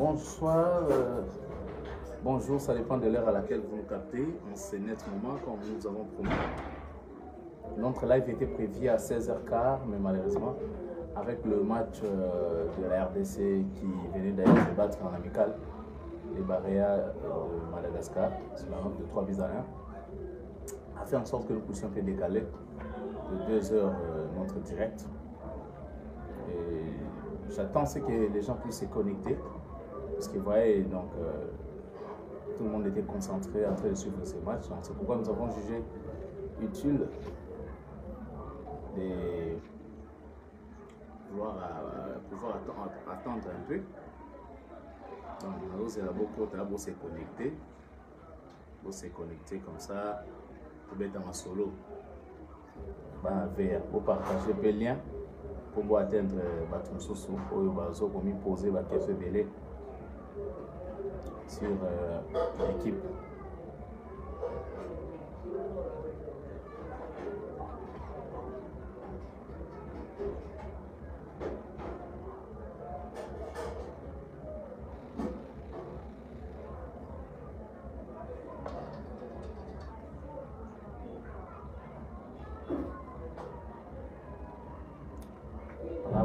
Bonsoir, bonjour, ça dépend de l'heure à laquelle vous nous captez. On sait nettement comme nous avons promis. Notre live était prévu à 16h15, mais malheureusement, avec le match de la RDC qui venait d'ailleurs se battre en amical, les Barréas de Madagascar, sur la note de 3-1, a fait en sorte que nous puissions un peu décaler de 2 heures notre direct. Et j'attends que les gens puissent se connecter, parce que vous voyez, donc, tout le monde était concentré en train de suivre ces matchs. C'est pourquoi nous avons jugé utile de pouvoir attendre un peu. Donc, nous allons beaucoup se connecter comme ça, pour être en solo. Pour partager le lien pour atteindre Baton Sousou, pour me poser la question belée sur l'équipe.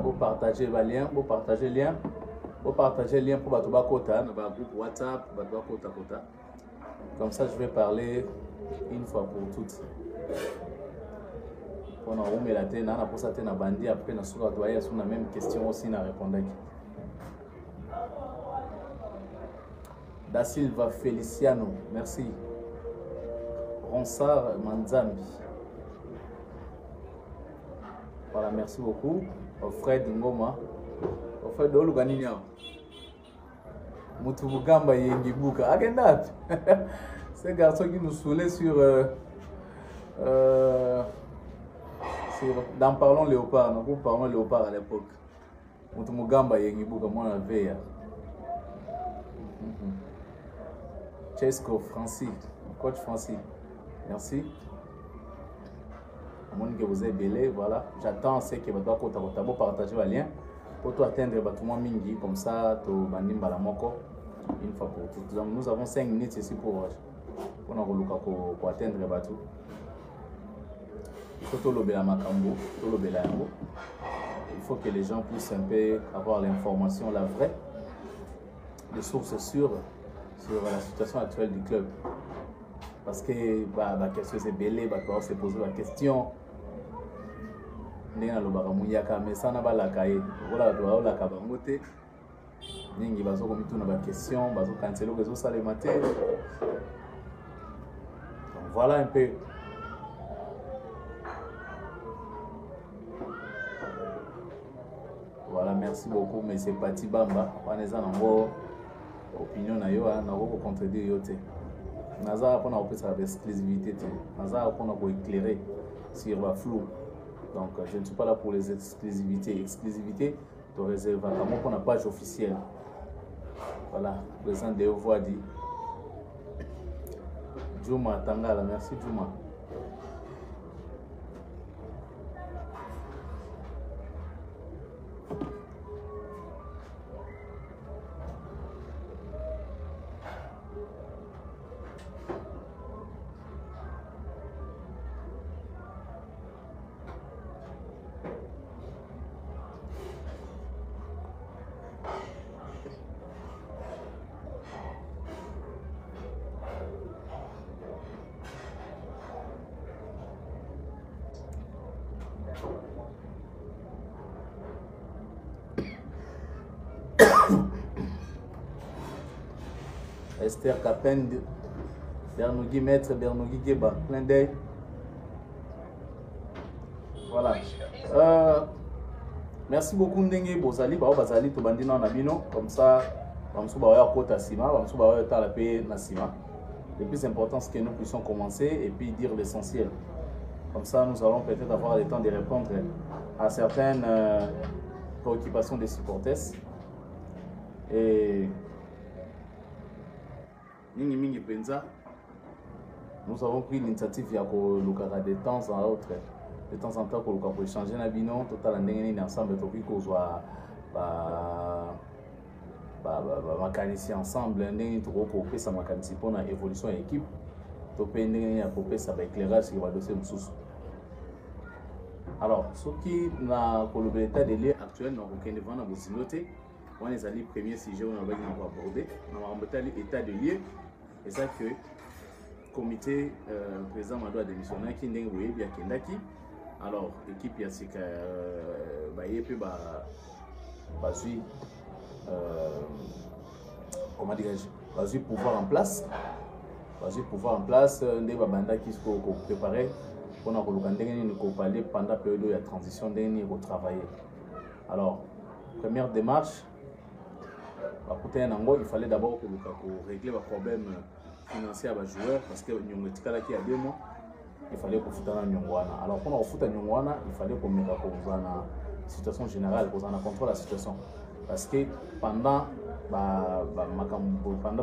Vous partagez le lien, vous partagez le lien. Vous partagez le lien pour votre Kota, dans votre groupe WhatsApp, votre Kota. Comme ça, je vais parler une fois pour toutes. On a remis la tête, on a posé la tête, on a bandit, après on a sur la même question aussi, on a répondu. Da Silva Feliciano, merci. Ronsard Manzambi. Voilà, merci beaucoup. Fred Ngoma. Fred Oluganinia. Mutubugamba Yengibuka. Agendat. Ce garçon qui nous saoulait sur dans Parlons Léopard. Nous parlons Léopard à l'époque. Mutubugamba Yengibuka, moi la veille. Chesco Francis, coach Francis. Merci. Que vous êtes belé, voilà. J'attends ce que vous allez partager le lien pour atteindre tout le monde comme ça, tout le monde une fois pour toutes. Donc, nous avons 5 minutes ici pour atteindre tout. Il faut tout le Makambo, tout le Yango. Il faut que les gens puissent un peu avoir l'information, la vraie, les sources sûres sur la situation actuelle du club. Parce que la question est belée, on se poser la question. Ndena lobaka muyaka mesana balaka ye voilà doit la kabangote ningi bazo komitu na ba question bazo cancelo kezo sale matin. Donc voilà un peu. Voilà, merci beaucoup monsieur Pati Bamba waneza nango opinion na yo na ko contredire yo te naza pona opesa exclusivité te naza pona ko éclairer sur la flou. Donc, je ne suis pas là pour les exclusivités. Exclusivité de réserve pour la page officielle. Voilà, le président de Voix dit Djouma Tangala, merci Djouma. Esther Capen, Bernogui Maître, Bernogui Geba, plein d'œil. Voilà. Merci beaucoup Ndenge Bozali, Bazali, Tobandina Nabino, comme ça, Bamsou Bawaya Kota Sima, Bamsou Bawaya Talapé Nasima. Le plus important, c'est que nous puissions commencer et puis dire l'essentiel. Comme ça, nous allons peut-être avoir le temps de répondre à certaines préoccupations des supporters. Et Mingi Penza, nous avons pris l'initiative de temps en autre, de temps en temps pour échanger na bino total ndenge ensemble topi kozwa makanisi ensemble ndenge tokopesa makanisi mpona évolution ya équipe to mpe ndenge ya kopesa baéclairage sur badossier mosusu. Alors soki na koloba état de lieu actuel na kokende vana bozindo te wana ezali premier sujet oyo nabaki na koaborde na makambo etali état de lieu eza que comité président mado adémissionnaki ndenge boyebi akendaki. Alors équipe ya sika baye mpe bazwi comment dirais-je, bazwi pouvoir en place, ndenge babandaki ko préparer mpona koluka ndenge nini kopale pendant période ya transition ndenge nini kotravailler. Alors première démarche bakutani nango il fallait d'abord koluka korégler baproblème financier ya bajoueur parce que nyongo etikalaki ya 2 mois, il fallait kofuta na nyongo wana. Alors mpona kofuta nyongo wana il fallait komeka kozwa na situation générale, kozwa na contrôle la situation parce que pendant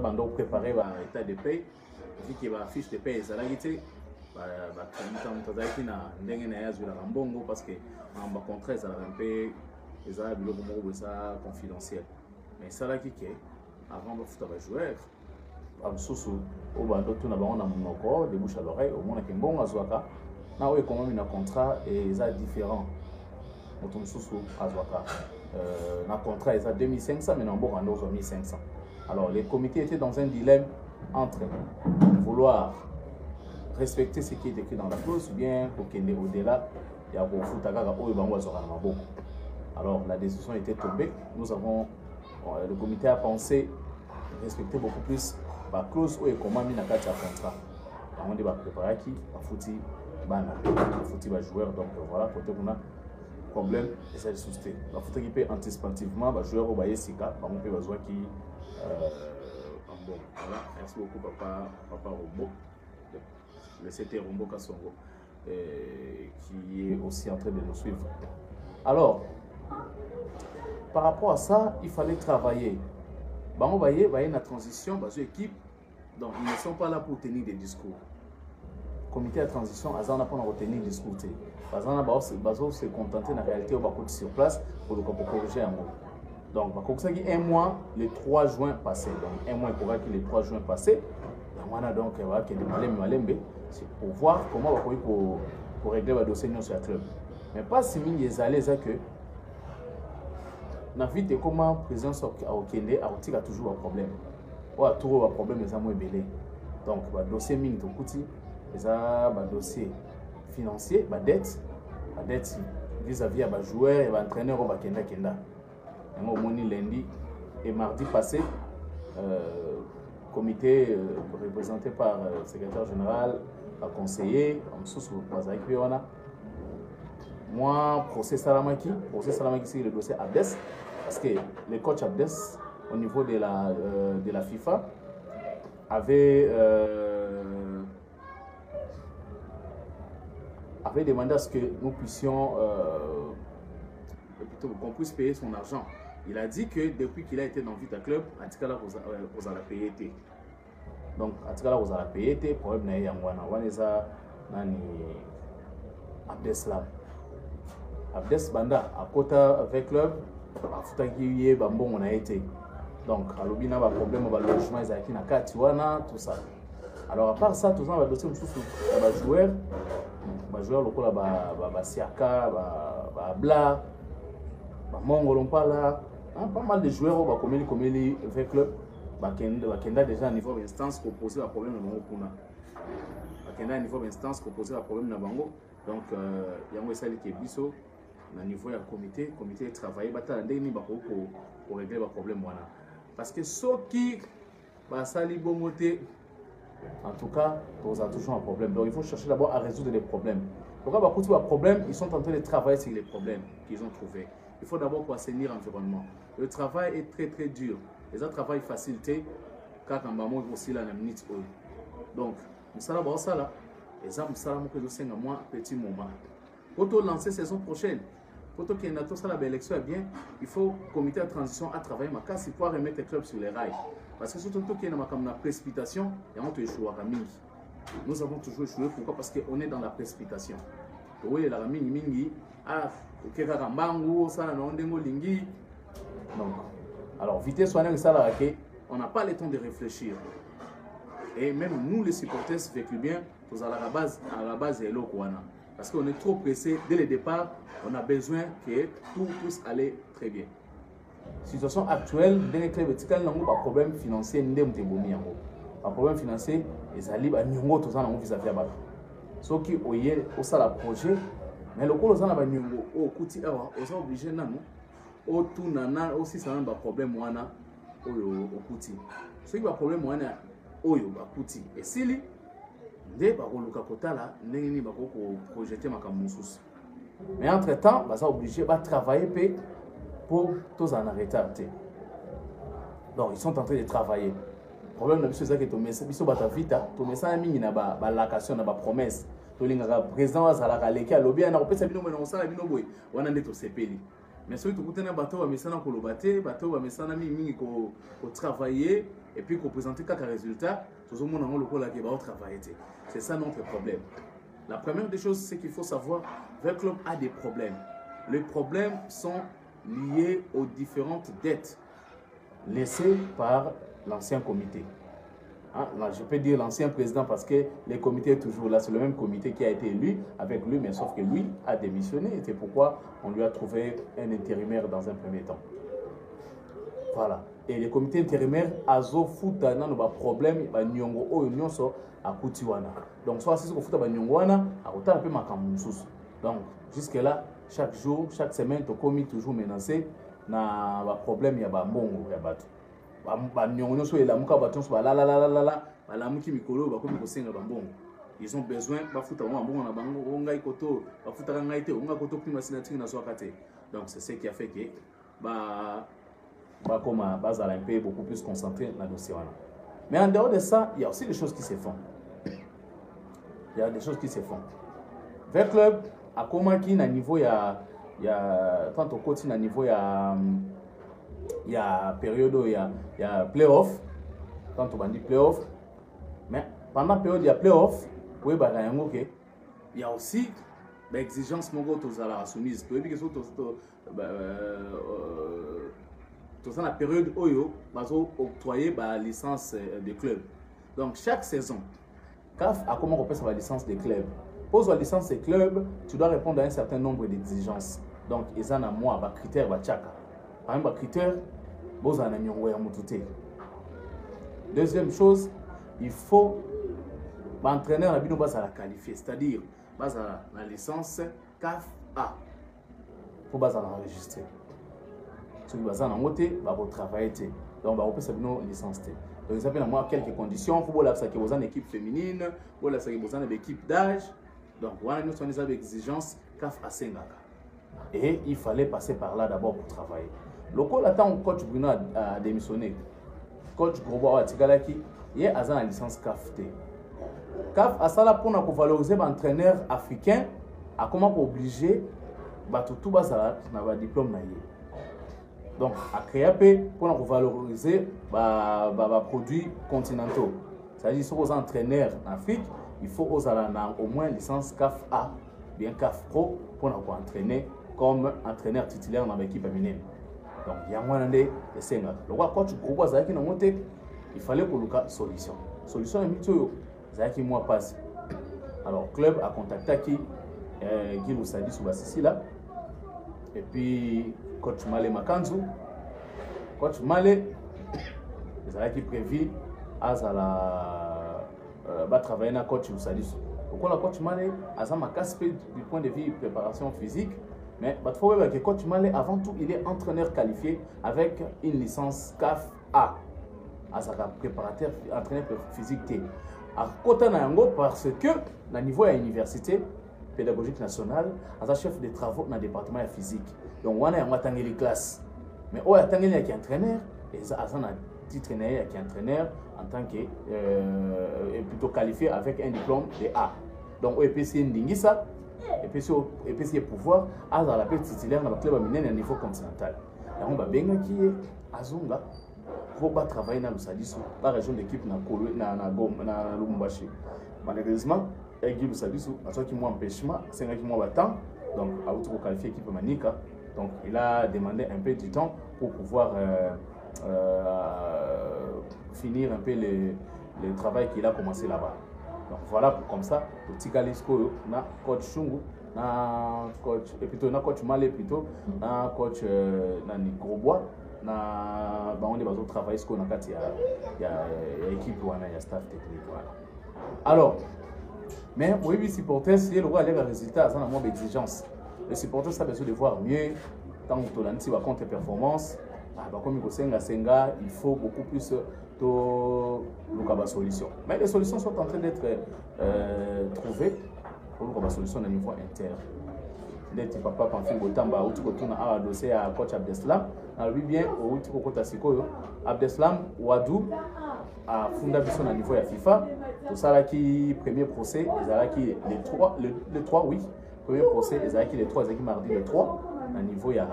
bando préparer ba état de paie vu que ba fiche de paie ezalaki te bakamita azalaki na ndenge na ye azwilaka mbongo parce que ba contrat ezalaka mpe ezala biloko moko eza confidentiel, mais esalaki ke avant bafuta bajoueur bamosusu oyo bando tuna bango na monoko de bouche à l'oreille omonaki mbongo azwaka na oyo ekomami na contrat eza différent. Moto mosusu azwaka na contrat eza 2500 mais na mboka nde ozwa 1500. Alors les comités étaient dans un dilemme entre vouloir respecter ce qui est écrit dans la clause ou bien kokende au-delà ya kofuta kaka oyo bango azwaka na maboko. Alors la décision était tombée. Nous avons le comité a pensé respecter beaucoup plus la clause oyo ekomami na kati ya contrat. Bango nde bapreparaki bafuti bana bafuti bajoueur. Donc voilà côté kuna problème eza lisusu te bafutaki mpe anticipativement bajoueur oyo baye sika bango mpe bazwaki bon. Voilà, merci beaucoup papa Rombo, le CT Rombo Kassongo, qui est aussi en train de nous suivre. Alors, par rapport à ça, il fallait travailler. Bango baye na transition, bazo équipe, donc ils ne sont pas là pour tenir des discours. Comité de transition, ils n'ont pas retenir des discours. Bazo se contenter la réalité au Bakou sur place pour le corriger un mot. Donc, un mois, le 3 juin passé. Donc, un mois, il pourra que le 3 juin passé. Donc, c'est pour voir comment on va pour régler le dossier sur le club. Mais pas si mille les allées, c'est que dans la vie de comment le président a toujours un problème. Ou a toujours un problème, mais ça moins belé. Donc, le dossier mine de Kouti, un dossier financier, la dette vis-à-vis des joueurs et des entraîneurs au Kenda. Lundi et mardi passé, comité représenté par le secrétaire général, le conseiller, moi, procès Salamaki, c'est le dossier Abdes, parce que le coach Abdes, au niveau de la FIFA, avait demandé à ce que nous puissions, qu'on puisse payer son argent. Il a dit que depuis qu'il a été dans Vita Club, Atikala vous allez payer. Donc, Atikala vous allez payer, problème n'est pas Yangwana. Waneza nani Abdeslam. Abdes Banda, à côté avec club, Afutaki Bambon on a été. Donc, à l'obina, il y a problème avec le logement, ils ont Katiwana, tout ça. Alors, à part ça, tout ça, on va dossier de joueurs. Joueurs locaux, Siaka, Bla, Mongolompala. Pas mal de joueurs au Bakomeli avec club. Bakenda déjà à niveau d'instance pour poser un problème dans Bango. Bakenda à niveau d'instance pour poser un problème dans Bango. Donc, il y a un essai qui est biso. À niveau du comité de travail, pour régler le problème. Parce que ceux qui sali bomoté, en tout cas, ils ont toujours un problème. Donc, il faut chercher d'abord à résoudre les problèmes. Pourquoi beaucoup de problèmes, ils sont en train de travailler sur les problèmes qu'ils ont trouvés. Il faut d'abord assainir l'environnement. Le travail est très très dur. Les autres travail facilité, car quand on aussi la minute. Donc, nous sommes ça là. Les hommes sont moins petit moment. Pour lancer la saison prochaine, pour qu'il y ait une élection bien, il faut que le comité de transition à travailler ma casse pour remettre le club sur les rails. Parce que surtout qu'il y a une précipitation, il y a un échoué. Nous avons toujours échoué. Pourquoi? Parce qu'on est dans la précipitation. Oui, la mingi, ah, ok, Karambangu, ça, non, lingi. Donc, Alors, vitesse, on n'a pas le temps de réfléchir. Et même nous, les supporters, vécu bien, à la base, c'est l'Okwana. Parce qu'on est trop pressé. Dès le départ, on a besoin que tout puisse aller très bien. Situation actuelle, dans les clubs, il y a un problème financier. Un problème financier, les alibes, ils ont un vis-à-vis de ceux qui ont eu un projet, mais le colo zana ba nyongo o kuti awa oza obligé nano o tout nana aussi ça un problème wana oyo okuti ceux qui ba problème wana oyo ba kuti et sili nde ba koluka kotala ndenge ni ba ko projeter makambo mosusu mais entre temps ba ça obligé ba travailler pe pour tous en retard. Donc ils sont en train de travailler. Le problème c'est que biso bata vita to message mingi na ba location na ba promesse to linga président azala leki alobi na kopesa bino mena osala bino boy wana nde to sepeli mais soki to kutana bato ba mesana ko lobate bato ba mesana mingi ko travailler et puis ko présenter quelques résultats tout le monde en lokola ke ba travailler. C'est ça notre problème. La première des choses c'est qu'il faut savoir que le club a des problèmes. Les problèmes sont liés aux différentes dettes laissées par l'ancien comité. Hein? Là, je peux dire l'ancien président parce que le comité est toujours là. C'est le même comité qui a été élu avec lui, mais sauf que lui a démissionné. Et c'est pourquoi on lui a trouvé un intérimaire dans un premier temps. Voilà. Et le comité intérimaire a fait un problème à Koutiwana. Donc, soit si on fait un nyongwana, à peu donc, jusque-là, chaque jour, chaque semaine, le comité toujours menacé. Na ba problème ya ba mbongo ya bato ba nyongo so ela muka bato so la la muki mikolo ba komi ko senga ba mbongo ils ont besoin ba futa wa mbongo na bango onga ikoto ba futa nga ite onga koto prima signature na so akate. Donc c'est ce qui a fait que ba koma bazala un peu beaucoup plus concentré dans le dossier wana. Mais en dehors de ça, il y a aussi des choses qui se font. Il y a des choses qui se font. Vers club à comment qui na niveau il y a tant au côté à niveau il y a période il y a playoff tant on dit playoff mais pendant la période il y a playoff oui bah il y a aussi l'exigence mogo tous à la soumise tu veux dire que tout ça la période oyo bazo octroyer la licence de club. Donc chaque saison CAF a comment on peut sa licence de club. Pose la licence de club, tu dois répondre à un certain nombre d'exigences. Donc, ils ont un mois, des critères, des critères. Par exemple, des critères, vous avez un critère. Deuxième chose, il faut l'entraîneur la qualifier, c'est-à-dire la licence CAF A. Il faut l'enregistrer. Si vous avez un travailler. Donc, vous pouvez avoir une licence. Donc, vous avez quelques conditions. Il faut que vous ayez une équipe féminine, vous avez une équipe d'âge. Donc, voilà, nous avons des exigences CAF A Sengaka. Et il fallait passer par là d'abord pour travailler. Le coach Bruno a démissionné. Coach Grobo Atigalaki, il a une licence CAF T. CAF a ça là pour valoriser l'entraîneur africain, à comment obliger tout bas à diplôme. Donc, à créer pour valoriser les produits continentaux. C'est-à-dire que les entraîneurs en Afrique, il faut au moins une licence CAF A, bien CAF Pro, pour entraîner comme entraîneur titulaire dans l'équipe féminine. Donc, il y a un des Sénégal. Le coach Groupe Zaki n'a monté, il fallait qu'on ait une solution. Solution est mieux, Zaki moi passe. Alors, le club a contacté Guy Loussadi sous Bassissi là. Et puis, coach Malé Makanzu. Coach Malé, Zaki prévu à travailler avec coach Loussadi. Donc, le coach Malé a un casse-pied du point de vue préparation physique. Mais il faut que le coach Malé, avant tout, il est entraîneur qualifié avec une licence CAF A. À sa préparateur, entraîneur physique T. À côté de parce que, au niveau de l'université pédagogique nationale, à sa chef de travaux dans le département de physique. Donc, on a une classe. Mais on a un entraîneur, et ça a un titre qui est entraîneur en tant que plutôt qualifié avec un diplôme de A. Donc, on peut essayer ça. Et puis, c'est pouvoir avoir la petite titulaire dans le club mineur au niveau continental. Et on va bien qui est Azunga pour travailler dans la région d'équipe na Lubumbashi. Malheureusement, avec le Sadisu, à ceux qui m'ont empêchement, c'est un qui m'ont battant, donc à autre qualifié équipe Manika. Donc il a demandé un peu du temps pour pouvoir finir un peu le travail qu'il a commencé là-bas. Donc voilà, comme ça, le Tigalisco, na coach Chungu, na coach, et plutôt na coach Malé plutôt, na coach Nani Grosbois, na on est basé travailler ce qu'on a fait, il y a équipe il y a staff technique. Voilà. Alors, mais oui, supporter, c'est le roi à l'air résultat, ça a moins d'exigence. Le supporter, ça a besoin de voir mieux, tant que tu as une contre-performance, comme il faut beaucoup plus de solutions. Mais les solutions sont en train d'être trouvées pour la solution au niveau interne. Ndeti papa pamfi botamba uti kotuna awa dossier à coach Abdeslam na lui bien uti kokota sikoyo Abdeslam Wadou a funda biso na niveau ya FIFA to sala ki premier procès ezalaki le 3 oui premier procès ezalaki le 3 ezalaki mardi le 3 na niveau ya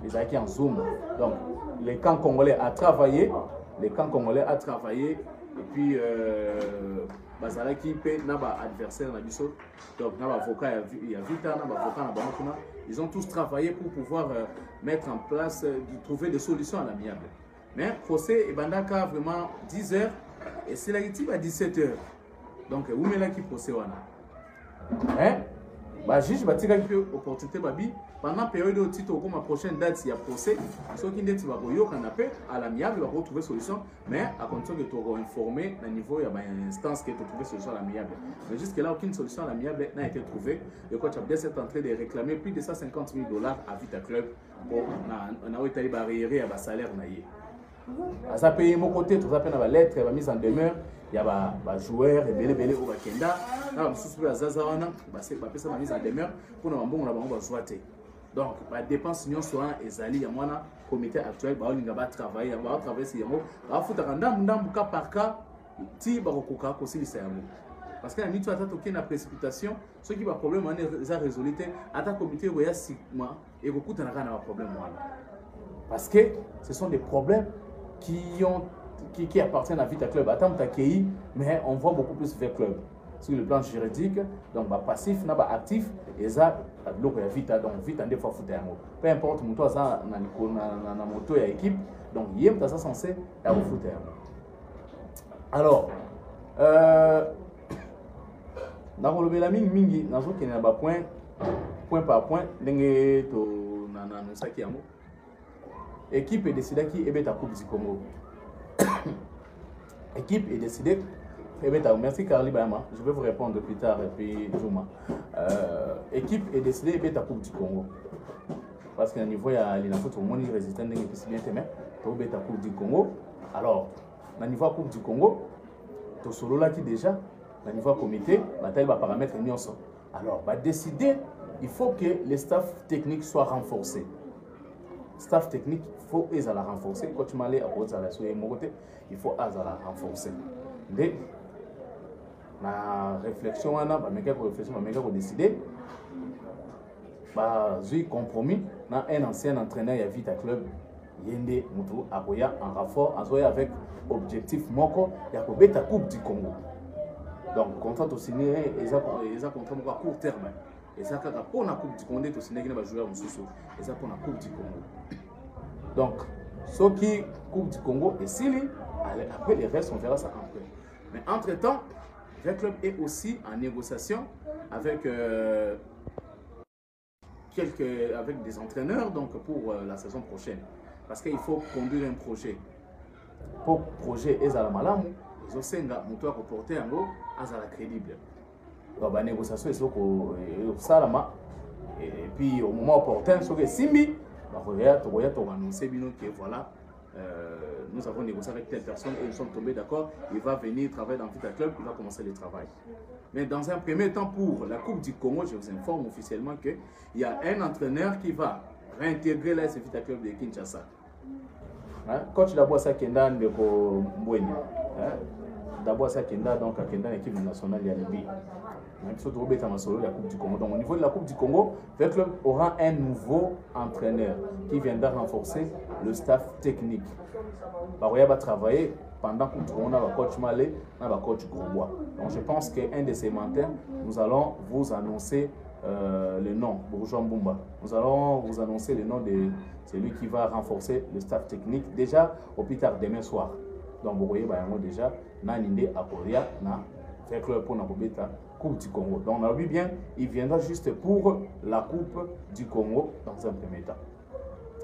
ezalaki en Zoom. Donc les camps congolais a travaillé et puis bazalaki pe na ba adversaire na biso donc na ba avocat ya vita na ba avocat na bango ils ont tous travaillé pour pouvoir mettre en place trouver des solutions à l'amiable. Mais procès et bandaka vraiment 10 h et c'est la à 17 h. Donc où met là qui procès wana hein ba juge batika ki opportunité babi pendant période au titre comme la prochaine date il y a procès ceux qui ndeti ba boyo canapé à l'amiable va retrouver solution mais à condition que tu informer à niveau il y a une instance qui est trouver solution à l'amiable. Mais jusque là aucune solution à l'amiable n'a été trouvée. Le coach Abdel est en train de réclamer plus de 150 000 $ à Vita Club pour na Itali barrière à salaire naïe. À ça payer mon côté tout ça peine la lettre la mise en demeure il y a ba joueur et belé au bakenda na mususu ya zazawana ba pesa mise en demeure pour na mbongo na bango ba zoate. Donc ba dépense union soit ezali ya mwana comité actuel ba olinga ba travailler sur yango ba futa ndambu cas par cas ti ba kokoka ko silisa yango. Parce que la minute attend aucune précipitation, ce qui va problème on est résolu ata comité roya sigma et beaucoup na kana problème wana. Parce que ce sont des problèmes qui appartiennent à Vita Club. Attends, mais on voit beaucoup plus vers Club. Sur le plan juridique, donc passif, actif, et ça, Vita, donc Vita, des fois, peu importe, moto, ça, na moto et équipe, donc, il y a ça censé à vous foutre. Alors, dans le Bélami, Mingi, dans le Kenya, point par point, dengue to na saki amo. Équipe est décidée qui est la Coupe du Congo. Équipe est décidée. Merci Carly Bayama. Je vais vous répondre plus tard et puis Juma. Équipe est décidée de la Coupe du Congo. Parce qu'à niveau il y a les nations tout le monde résistant des bien témé. Pour la Coupe du Congo. Alors, au niveau de la Coupe du Congo, tout solo là qui déjà, au niveau comité, bataille va paramètres et nyonso. Alors, va décider, il faut que les staffs techniques soient renforcés. Staff technique, il faut la renforcer. Quand tu m'as allé à il faut la renforcer. Mais la réflexion, on a décidé de compromis. Un ancien entraîneur il y a Vita Club, Yende Moutou Aboya en renfort, avec objectif Moko, il y a la Coupe du Congo. Donc, contrat au signé, ils ont contrat à court terme. Et ça, pour la Coupe du Congo, tu signes un joueur en sous. Et ça, pour la Coupe du Congo. Donc, ce qui Coupe du Congo et Sili, après les restes, on verra ça après. Mais entre-temps, le club est aussi en négociation avec, avec des entraîneurs donc pour la saison prochaine. Parce qu'il faut conduire un projet. Pour le projet Ezala Malamu, ils ont porter un mot Azala crédible. Donc, la négociation est Salama. Et puis, au moment opportun, sur Simbi, on va annoncer que voilà, nous avons négocié avec telle personne et nous sommes tombés d'accord. Il va venir travailler dans Vita Club, il va commencer le travail. Mais dans un premier temps, pour la Coupe du Congo, je vous informe officiellement qu'il y a un entraîneur qui va réintégrer la Vita Club de Kinshasa. Coach d'abord ça Kenda de Mbweni. D'abord ça Kenda donc Kenda l'équipe nationale de Libye. Même si on la Coupe du Congo. Donc au niveau de la Coupe du Congo, le club aura un nouveau entraîneur qui viendra renforcer le staff technique. Il va travailler pendant que on a le coach Malé, on a le coach Grosbois. Donc je pense qu'un de ces matins, nous allons vous annoncer le nom, Bourgeois Mbumba. Nous allons vous annoncer le nom de celui qui va renforcer le staff technique déjà au plus tard demain soir. Donc, vous voyez, déjà, Naninde Akoria, na fait club pour la Coupe du Congo. Donc, on a vu bien, il viendra juste pour la Coupe du Congo dans un premier temps.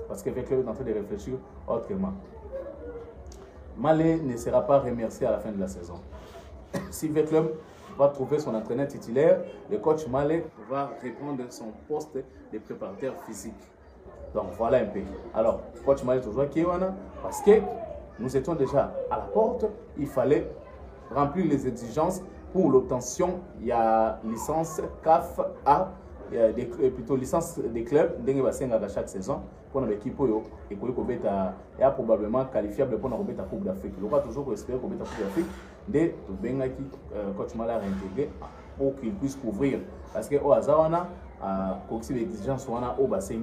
Parce que fait club est en train de réfléchir autrement. Malé ne sera pas remercié à la fin de la saison. Si le club va trouver son entraîneur titulaire, le coach Malé va reprendre son poste de préparateur physique. Donc voilà un peu. Alors, coach Malé toujours qui est parce que nous étions déjà à la porte, il fallait remplir les exigences pour l'obtention. Il y a licence CAF A, plutôt licence des clubs, à chaque saison. Pour l'équipe, il est probablement qualifiable pour la Coupe d'Afrique. Il aura toujours espéré pour la Coupe d'Afrique de coach Malé a réintégré pour qu'il puisse couvrir. Parce que au hasard, on a les exigences au bassin.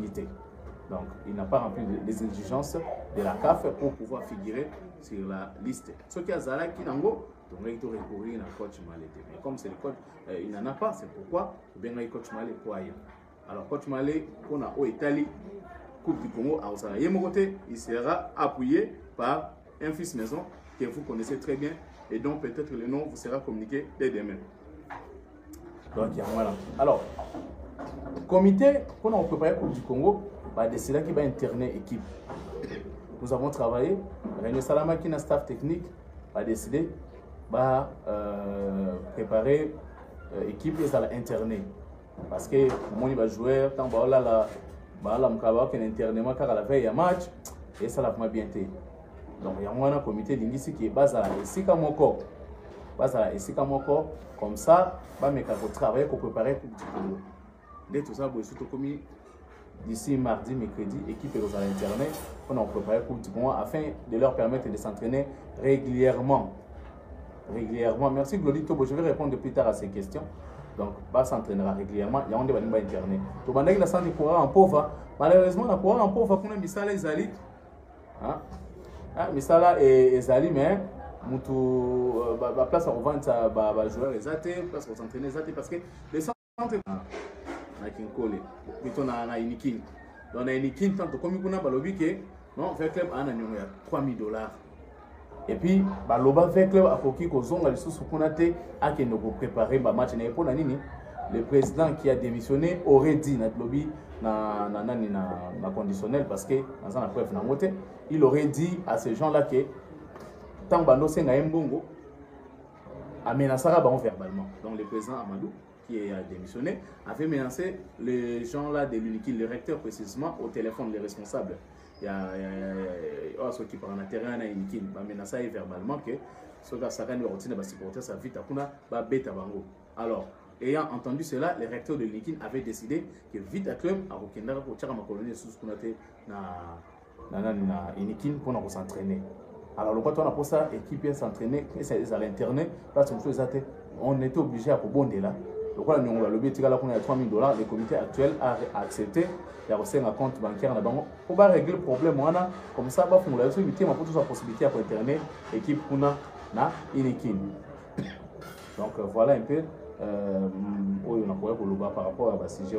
Donc, il n'a pas rempli les exigences de la CAF pour pouvoir figurer sur la liste. Ce qui a Zara qui n'a pas recourir à coach Malé. Mais comme c'est le coach, il n'en a pas, c'est pourquoi il y a coach Malé pour ailleurs. Alors, coach Malé, on a au Italie, Coupe du Congo, à Osaka. Il sera appuyé par un fils maison que vous connaissez très bien et donc peut-être le nom vous sera communiqué dès demain. Donc, voilà. Alors, comité, quand on prépare la Coupe du Congo, c'est là qui va interner l'équipe. Nous avons travaillé, René Salama qui est un staff technique, va décider de préparer l'équipe et ça va interner. Parce que moi, il va jouer, tant que internement car à la veille, il y a match, et ça l'a vraiment bien été. Donc, il y a un comité linguistique qui est basé à Essika Moko. Comme ça, il va travailler pour préparer Coupe du Congo. Dès tout ça, surtout comme d'ici mardi, mercredi, l'équipe est à l'internet. On a préparé le Coupe du Congo afin de leur permettre de s'entraîner régulièrement. Merci Glody Tobo. Je vais répondre plus tard à ces questions. Donc, va s'entraînera régulièrement. Il y a un débat internet. Tout le monde a senti courant en pauvre. Malheureusement, le courant en pauvre, on a mis ça les alliés. Misala et Zali, mais la place à revendre, va jouer les athées, place pour s'entraîner les athées, parce que les centres. Na Kinkole, plutôt na Inikin. Donc na Inikin, tant que comme on a balobi que non, fait club a na nyongo ya $3000. Et puis baloba fait club a koki ko zonga les sous qu'on a té a que nous préparer ba match na pour nini. Le président qui a démissionné aurait dit na lobby na conditionnel parce que dans la preuve na moté, il aurait dit à ces gens-là que tant bando senga mbongo amenasara ba verbalement. Donc le président Amadou qui a démissionné, avait menacé les gens-là de l'UNIKIN, le recteur précisément, au téléphone, les responsables. Il y a ceux qui parlent en terrain à l'UNIKIN, il a menacé verbalement que ceux qui ont routine de supporter sa vie, va bêta bango. Alors, ayant entendu cela, le recteur de l'UNIKIN avait décidé que vite à club, à Rokenda, pour tirer ma colonie sous ce qu'on a fait dans l'UNIKIN pour nous s'entraîner. Alors, le quand on a pour ça, l'équipe s'entraîner, et c'est à l'internet, on était obligé à rebondir là. Donc, le $3000, le comité actuel a accepté de recevoir un compte bancaire pour régler le problème. Comme ça, il faut la possibilité pour internet l'équipe pour Inikin. Donc, voilà un peu par rapport à ce sujet.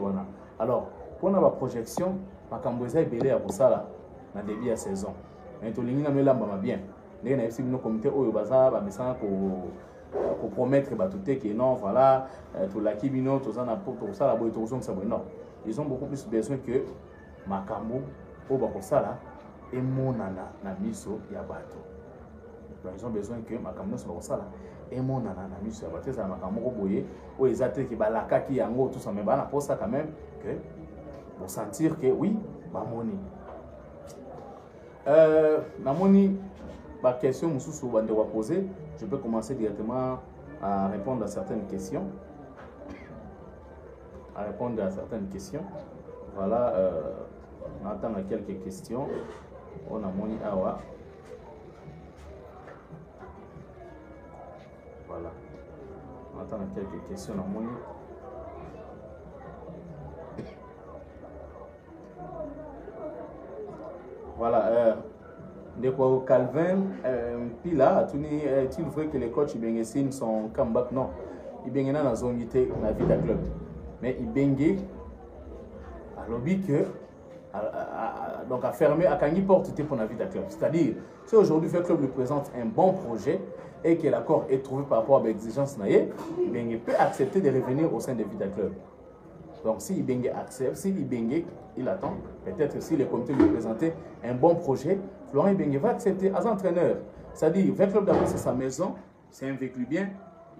Alors, pour la projection, ma camboisa est belé à Boussala dans le début de la saison. Mais tout le monde est bien. Les comité pour promettre que non, voilà, tout la kibino, tout ça, pour ça, non. Ils ont beaucoup plus besoin que Makambo, au Bakosala, et mon nana, na miso, yabato. Ils ont besoin que Makambo soit Bakosala, et mon nana, na miso, yabato. C'est Makambo, boye, ou les athées qui balaka, qui yango, tout ça, mais bah, pour ça, quand même, que, pour sentir que oui, bah, moni. Namoni, la question que je vais poser, je peux commencer directement à répondre à certaines questions. Voilà, on attend quelques questions. On a moni awa. Voilà, on attend quelques questions. On a moni. Voilà. Depuis Calvin, Pila, est-il vrai que les coachs signent son comeback? Non. Il y a une zone dans la vie de club. mais Ibenge a lobby que donc a fermé à Kangi porte pour la Vita Club. C'est-à-dire, si aujourd'hui le club lui présente un bon projet et que l'accord est trouvé par rapport à l'exigence naïe, il peut accepter de revenir au sein de Vita Club. Donc si Ibenge accepte, si Ibenge il attend, peut-être si le comité lui présente un bon projet, Florent Ibenge va accepter als entraîneur. C'est-à-dire, Vita Club d'abord c'est sa maison, c'est un vécu bien.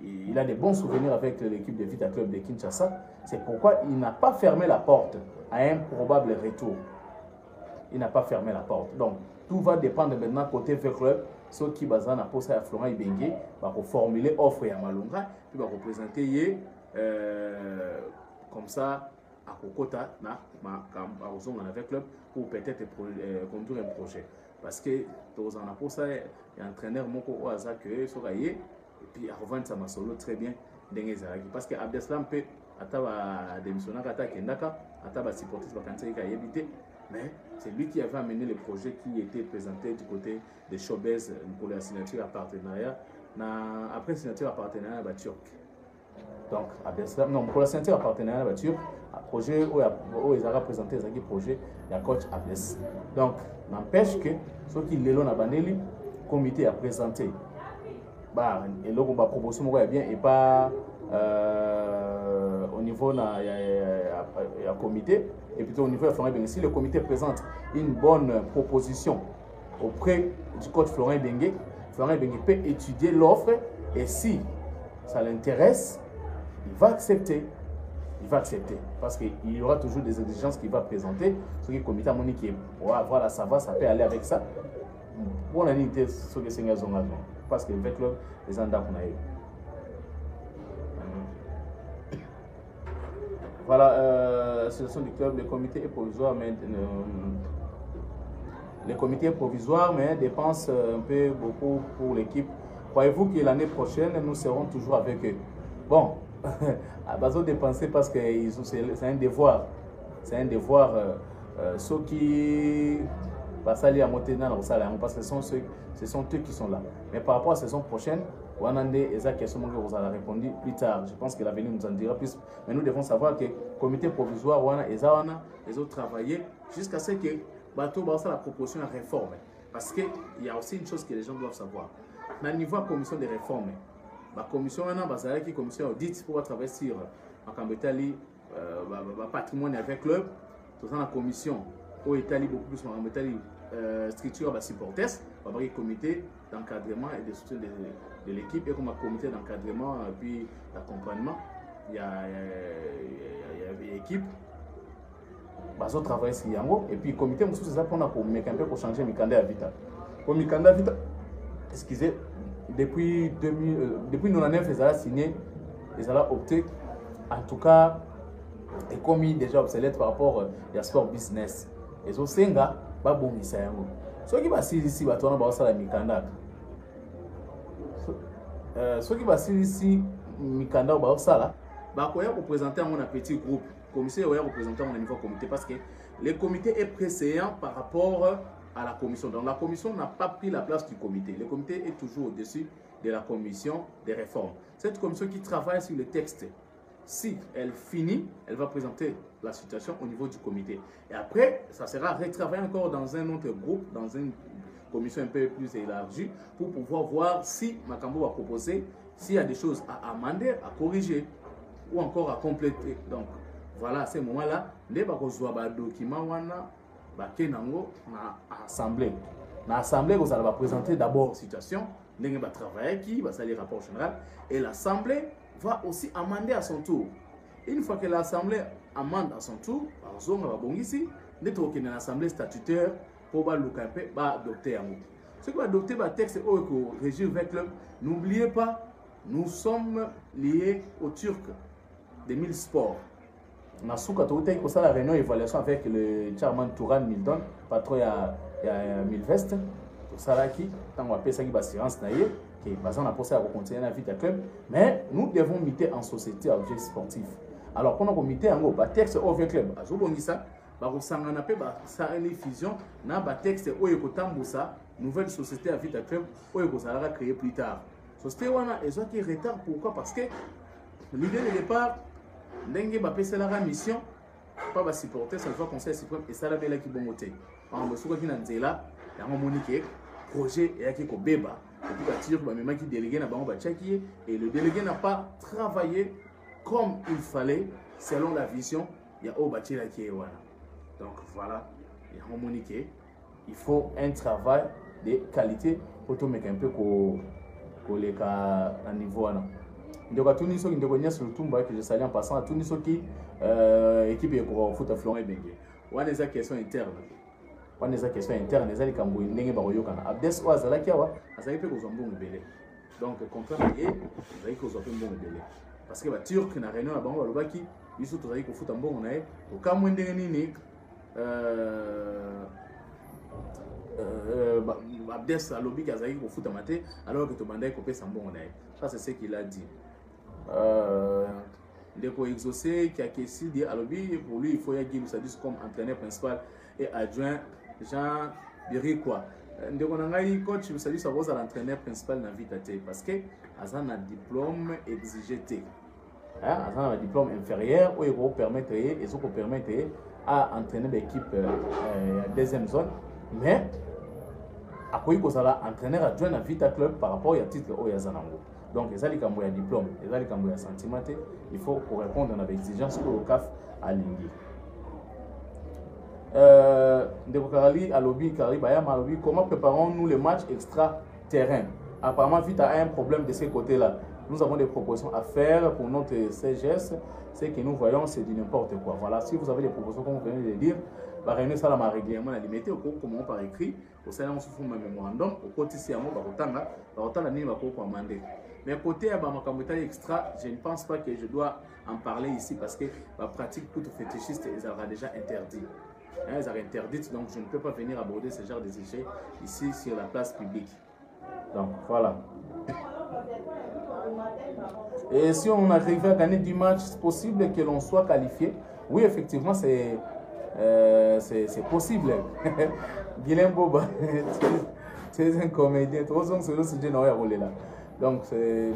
Il a des bons souvenirs avec l'équipe de Vita Club de Kinshasa. C'est pourquoi il n'a pas fermé la porte à un probable retour. Il n'a pas fermé la porte. Donc, tout va dépendre maintenant côté Vita Club. Ceux qui basent à poste à Florent Ibenge vont formuler offre à Malonga, puis va représenter comme ça à Kokota, à Ozon avec club pour peut-être conduire un projet. Parce que dans un poste, il y a un entraîneur au hasard que Soraye. Et puis à revendre ça solo très bien parce que Abdeslam peut démissionner à supporter mais c'est lui qui avait amené le projet qui était présenté du côté de Showbiz pour la signature à partenariat après signature à partenariat à Turc. Donc Abdeslam non pour la signature à partenariat à Turc un projet où ils ont présenté un projet il y a coach Abdes. Donc n'empêche que ceux qui l'ont abandonné le comité a présenté et là, on va proposer bien et pas au niveau du comité et plutôt au niveau de Florent Ibenge. Si le comité présente une bonne proposition auprès du coach Florent Ibenge peut étudier l'offre et si ça l'intéresse, il va accepter. Il va accepter parce qu'il y aura toujours des exigences qu'il va présenter. Ce qui est le comité à Monique, voilà, ça peut aller avec ça. Pour la unité, ce que c'est parce que le club les a d'appeler. Voilà, ce sont du club, le comité est provisoire, mais le comité est provisoire, mais dépense un peu beaucoup pour l'équipe. Croyez-vous que l'année prochaine, nous serons toujours avec eux? Bon, à base de dépenser parce que c'est un devoir. C'est un devoir. Ceux qui passent à monter dans le salaire, parce que ce sont eux qui sont là. Mais par rapport à la saison prochaine, on a des questions que vous allez répondre plus tard. Je pense que l'avenir nous en dira plus. Mais nous devons savoir que le comité provisoire, ils ont travaillé jusqu'à ce que Bateau va la proposition de réforme. Parce qu'il y a aussi une chose que les gens doivent savoir. Dans le niveau de la commission de réforme, la commission qui commission audit pour travailler sur le patrimoine avec le club, tout ça la commission au Italie beaucoup plus en Italie structure supporters, le comité d'encadrement et de soutien de l'équipe et comme un comité d'encadrement et puis d'accompagnement. Il y a l'équipe. Bazo travaille sur Yango et puis le comité c'est ça pour changer Mikanda à Vita. Pour Mikanda Vita, excusez, depuis 1999 ils ont signé, ils ont opté en tout cas et comme il déjà obsolète par rapport à sport business. Et so senga ba bongisa yango. So ki ba silisi ba tona ba osala mikanda. So ki ba silisi mikanda ba osala ba koya représenter mon petit groupe. Commissaire va représenter mon niveau comité parce que le comité est préséant par rapport à la commission. Donc la commission n'a pas pris la place du comité. Le comité est toujours au-dessus de la commission des réformes. Cette commission qui travaille sur le texte, si elle finit, elle va présenter la situation au niveau du comité. Et après, ça sera retravaillé encore dans un autre groupe, dans une commission un peu plus élargie, pour pouvoir voir si Makambo va proposer, s'il y a des choses à amender, à corriger, ou encore à compléter. Donc, voilà, à ce moment-là, les documents na assemblée. Dans l'assemblée, vous allez présenter d'abord la situation, vous va travailler qui va salir le rapport général, et l'assemblée va aussi amender à son tour. Une fois que l'assemblée amende à son tour, l'assemblée statutaire pour adopter un mot. Ce qui va adopter le texte au régime avec le, n'oubliez pas, nous sommes liés aux Turcs de 1000 sports. On a la réunion d'évaluation avec le chairman Touran Mildon, patron il y a 1000 vestes. Tout ça là qui, tant qu'on appelle ça qui assurance naïe, qui est basé en approche à continuer la vie de club, mais nous devons miter en société à objet sportif. Alors, quand on miter en gros, texte au club, à Zobongisa, on a une fusion, na texte au Yokotambusa, nouvelle société à vie de club, au Yokosara créée plus tard. Société wana est qui retard pourquoi? Parce que l'idée de départ, Ndenge bapesa la mission pas ba supporter ça va conseil suprême et ça la belle qui bon côté. En besoin qui na nzela ya monique projet et qui ko beba et puis batir ba même qui délégué na bango ba tchaki et le délégué n'a pas travaillé comme il fallait selon la vision il y a au bâtir qui est voilà. Donc voilà, il y a monique il faut un travail de qualité pour te mettre un peu ko les cas à niveau là. Donc tout niso qui ndeko sur le tumba que je salue en passant à tout niso qui équipe pour foot à Florent et Bengue. On a des questions internes. On a des questions internes, les ali kambo ndenge ba koyokana. Abdes o azala kiawa, azali pe ko mbongo belé. Donc contraire et azali ko zopé mbongo belé. Parce que ba turc na réunion na bango balobaki biso tozali ko foot mbongo na ye. Au cas moins ndenge nini Abdes alobi azali ko foot maté alors que to bandai ko pesa mbongo na ye. Ça c'est ce qu'il a dit. Ndeko exaucé qui a question dit alobi pour lui il faut y aller comme entraîneur principal et adjoint Jean Birikwa. Ndeko nangai coach vous savez ça va l'entraîneur principal na Vitate parce que azan a diplôme exigé azan a diplôme inférieur où il vous permettre et ce qu'on permettre à entraîner l'équipe deuxième zone mais après il sera entraîneur adjoint na Vita Club par rapport au titre au Yazanango. Donc, il y a des diplômes, il y a des sentiments, il faut répondre à l'exigence que le CAF a lignée. Comment préparons-nous les matchs extra-terrain? Apparemment, vite à un problème de ce côté-là. Nous avons des propositions à faire pour notre CGS. Ce que nous voyons, c'est du n'importe quoi. Voilà, si vous avez des propositions, comme vous venez de dire, réunir ça régulièrement à limiter au cours comment par écrit, au sein de mon mémorandum, au côté si à moi, mais côté extra, je ne pense pas que je dois en parler ici parce que la pratique toute fétichiste, ils aura déjà interdit. Ils auraient interdit, donc je ne peux pas venir aborder ce genre de sujets ici sur la place publique. Donc voilà. Et si on arrive à gagner 10 matchs, c'est possible que l'on soit qualifié. Oui, effectivement, c'est possible. Guilhem Boba, c'est un comédien. Donc,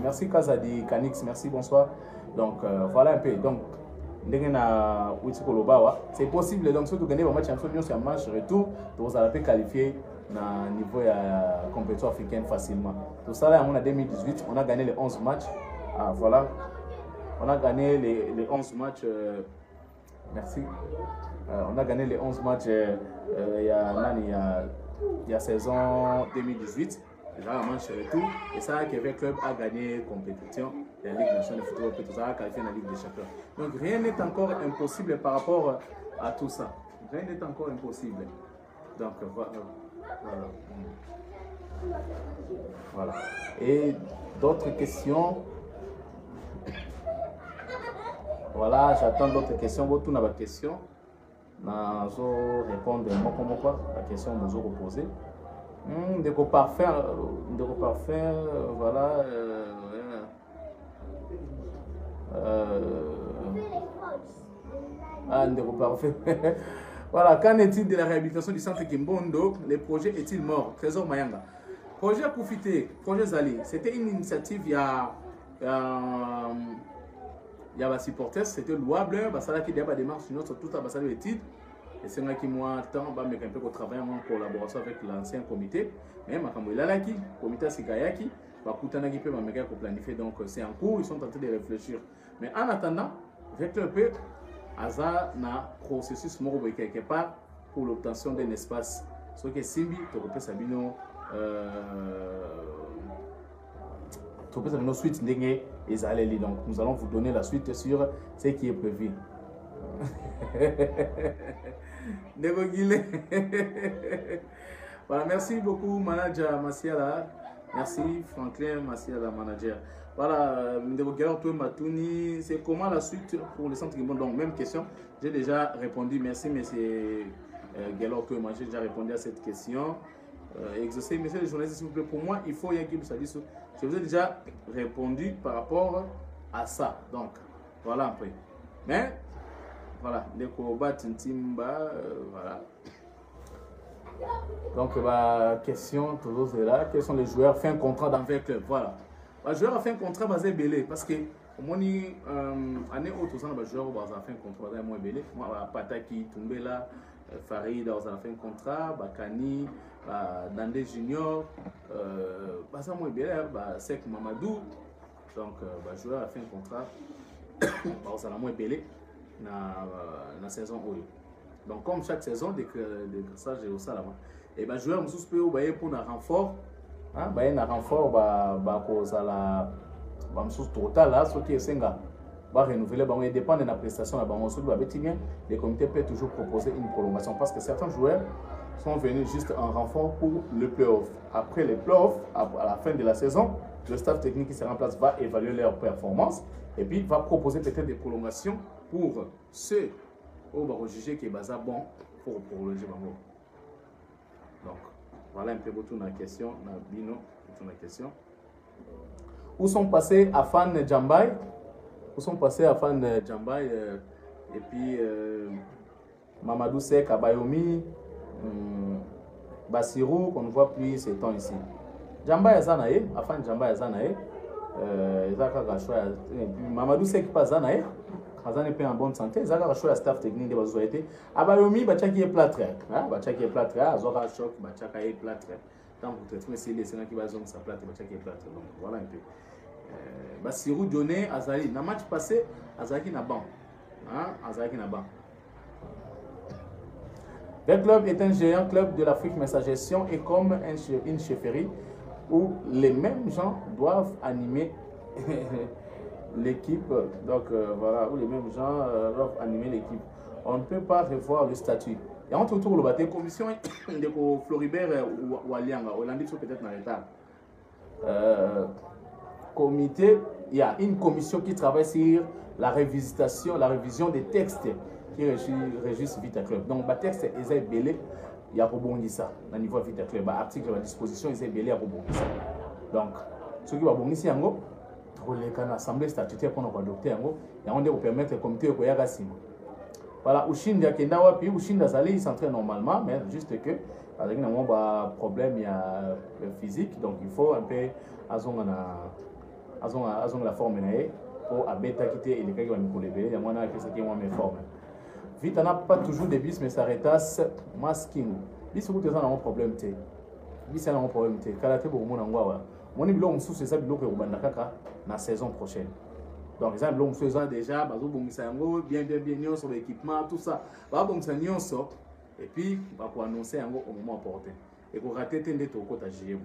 merci Kazadi, Kanix, merci, bonsoir. Donc, voilà un peu. Donc, c'est possible. Donc, si vous gagnez le match champion, c'est un match retour, vous allez qualifier au niveau de la compétition africaine facilement. Tout ça, là, en 2018, on a gagné les 11 matchs. Ah, voilà. On a gagné les 11 matchs. Merci. On a gagné les 11 matchs il y a saison 2018. Déjà un match retour. Et ça, Québec Club a gagné compétition de la Ligue nationale de football. Tout ça a qualifié la Ligue des champions. Donc rien n'est encore impossible par rapport à tout ça. Rien n'est encore impossible. Donc voilà. Et d'autres questions? Voilà, j'attends d'autres questions. Vous tournez à la question. Je répondre moi la question que vous posez. De parfait, voilà. Parfait. Voilà, qu'en est-il de la réhabilitation du centre Kimbondo? Le projet est-il mort? Trésor Mayanga. Projet à profiter, projet Zali. C'était une initiative, il y a des supporters, c'était louable. Ça a des démarches, sinon tout à basé l'étude. Et c'est là qui moi temps mais un peu qu'on travaille en collaboration avec l'ancien comité. Mais ma il a là qui comité Sigayaki, va coûter qui peut m'amener pour planifier. Donc c'est en cours, ils sont en train de réfléchir. Mais en attendant, avec un peu hasard na processus moro quelque part pour l'obtention d'un espace. Ce que Simbi te repère Sabino suite ndenge ezaleli. Donc nous allons vous donner la suite sur ce qui est prévu. Voilà, merci beaucoup manager Masiala. Merci Franklin Masiala manager. Voilà, c'est comment la suite pour le centre Kimbondo? Donc même question, j'ai déjà répondu. Merci monsieur Gelor, moi j'ai déjà répondu à cette question. Exaucé, monsieur le journaliste, s'il vous plaît, pour moi il faut y aller. Je vous ai déjà répondu par rapport à ça. Donc voilà un peu. Mais voilà, les combats Tintimba, voilà. Donc, question, toujours là. Quels sont les joueurs fin contrat dans le club? Voilà. Les joueurs a fait un contrat basé belé parce que omoni année autre aux ans joueurs ba za fin contrat ba moins belé moi Pataki Tumbela Farid aux ans fin contrat Bakani Dande Junior ba ça moins belé ba Sek Mamadou donc ba joueur a fin contrat ba aux ans moins belé na saison oyo donc comme chaque saison de ça j'ai au salama et ba joueur mususu pe o ba pour na renfort hein ba na renfort ba ko sala sous total là ce qui est senga va renouveler bon et dépend de la prestation là bon celui va bien les comités peuvent toujours proposer une prolongation parce que certains joueurs sont venus juste en renfort pour le playoff. Après les playoffs, à la fin de la saison, le staff technique qui sera en place va évaluer leur performance et puis va proposer peut-être des prolongations pour ceux où on va juger qui est basé bon pour prolonger. Donc voilà un peu pour la question, Bino, pour la question. Où sont passés Afan Djambaï? Où sont passés Afan Djambaï et puis Mamadou Sek, Abayomi, Bassirou, qu'on ne voit plus ces temps ici. Djambaï Zanae, Afan Djambaï Zanae, Mamadou Sek pas Zanae, Zanae est en bonne santé, Zaka choix staff technique de Bazoété. Abayomi, Bachaki est plâtre, Bachaki est plâtre, Azora Choc, Bachaka est plâtre. Tant pour traiter, c'est les sénats qui vont sa plate, Bachaki est plâtre. Donc voilà un peu. Bassirou Dionné, Azali. Dans le match passé, Azali n'a ban. Azali n'a ban. Le club est un géant club de l'Afrique, mais sa gestion est comme une chefferie où les mêmes gens doivent animer l'équipe. Donc voilà, où les mêmes gens doivent animer l'équipe. On ne peut pas revoir le statut. Et entre autour, la commission de Floribert ou Alianga, Hollande peut-être en retard. Comité, il y a une commission qui travaille sur la révision des textes qui régissent Vita Club. Donc, le texte est belé, il y a rebondi ça. Au niveau Vita Club, l'article de disposition est belé, il y a rebondi ça. Donc, ce qui va bon ici, pour l'Assemblée statutaire pour nous adopter, il y a permettre le comité de Koyagasima. Voilà, Ushinda Kendawa, puis Ushinda Zali, il s'entraîne normalement, mais juste que, avec un problème il y a physique, donc il faut un peu la forme pour abeta quitter et les gars qui vont nous il y a moins qui vont me former. Vite, on n'a pas toujours des bis, mais ça retasse masking. Bis, vous avez un problème. Bis, c'est un problème. Kalaté, pour mon angwa. Mon iblon, sous c'est ça, bilo que vous bandez la saison prochaine. Donc, les gens faisant déjà, bazou bon bien sur l'équipement, tout ça. Bah bon ça sort et puis va pour annoncer au moment opportun. Et pour rater tendez au côté à GIE.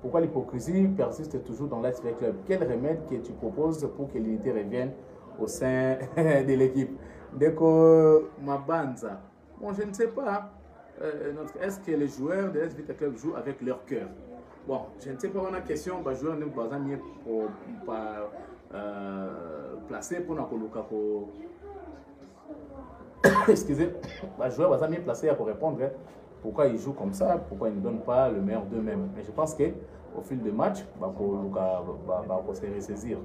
Pourquoi l'hypocrisie persiste toujours dans l'Ice Club? Quel remède que tu proposes pour que l'unité revienne au sein de l'équipe? Deko Mabanza. Bon, je ne sais pas. Est-ce que les joueurs de l'Ice Club jouent avec leur cœur? Bon, je ne sais pas, on a une question. Les joueurs ne sont pas placés pour nous. Excusez, les joueurs ne sont pas placés pour répondre. Pourquoi ils jouent comme ça? Pourquoi ils ne donnent pas le meilleur d'eux-mêmes? Mais je pense qu'au fil du match, on se ressaisir.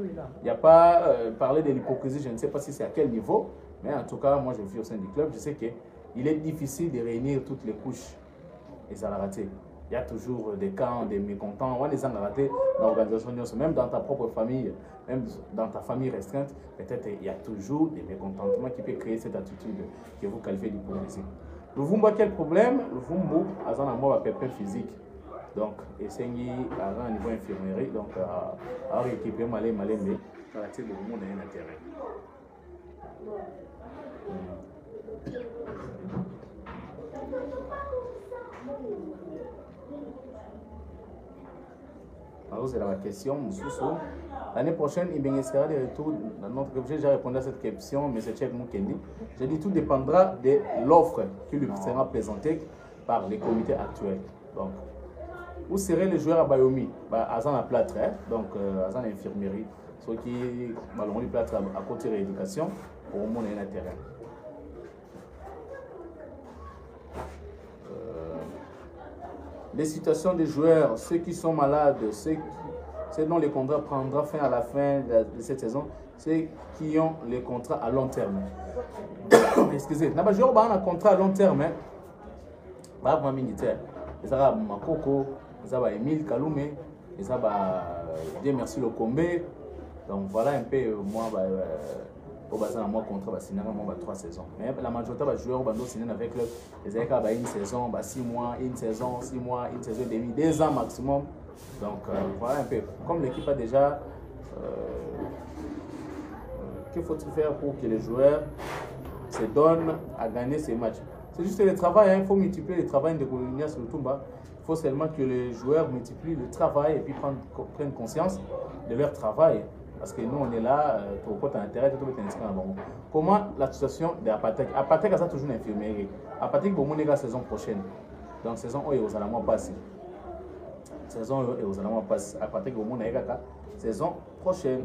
Il n'y a pas parler de l'hypocrisie, je ne sais pas si c'est à quel niveau, mais en tout cas, moi je vis au sein du club, je sais qu'il est difficile de réunir toutes les couches et ça l'a raté. Il y a toujours des camps, des mécontents, on les a ratés dans l'organisation, même dans ta propre famille, même dans ta famille restreinte, peut-être il y a toujours des mécontentements qui peuvent créer cette attitude que vous qualifiez d'hypocrisie. Le Vumba, quel problème? Le Vumba a un amour à pépin physique. Donc, et c'est un niveau infirmerie, donc à rééquiper malé, mais à la tête de monde est un intérêt. Alors, c'est la question. L'année prochaine, il bénéficiera des retours dans notre objet. J'ai répondu à cette question, M. Cheikh Moukendi. J'ai dit tout dépendra de l'offre qui lui sera présentée par les comités actuels. Donc, où seraient les joueurs à Bayomi? Azan à plâtre, donc Azan à infirmerie. Ceux qui ont plâtre à côté de l'éducation, pour le monde et l'intérêt. Les situations des joueurs, ceux qui sont malades, ceux dont le contrat prendra fin à la fin de cette saison, ceux qui ont les contrats à long terme. Excusez, n'a pas joué un contrat à long terme, pas vraiment militaire. Les Arabes Makoko, les Arabes Emile Kaloumé, Et ça, Dieu merci le combat. Donc voilà un peu, moi, au bassin à moi contrat, signer moi 3 saisons. Mais la majorité des joueurs vont signer avec le club. Ils ont une saison, 6 mois, une saison, 6 mois, une saison et demie, 2 ans maximum. Donc voilà un peu. Comme l'équipe a déjà, qu'il faut-il faire pour que les joueurs se donnent à gagner ces matchs? C'est juste le travail, il faut multiplier le travail de Colonia sur le Tumba. Il faut seulement que les joueurs multiplient le travail et puis prennent conscience de leur travail. Parce que nous, on est là, pour porter intérêt, tout est inscrit en bon. Comment la situation de Apatek? Apatek a toujours une infirmerie. Apatek, bon, on est la saison prochaine. Donc, saison où ils allons passer. Saison où ils allons passer. Apatek, bon, on est la saison prochaine.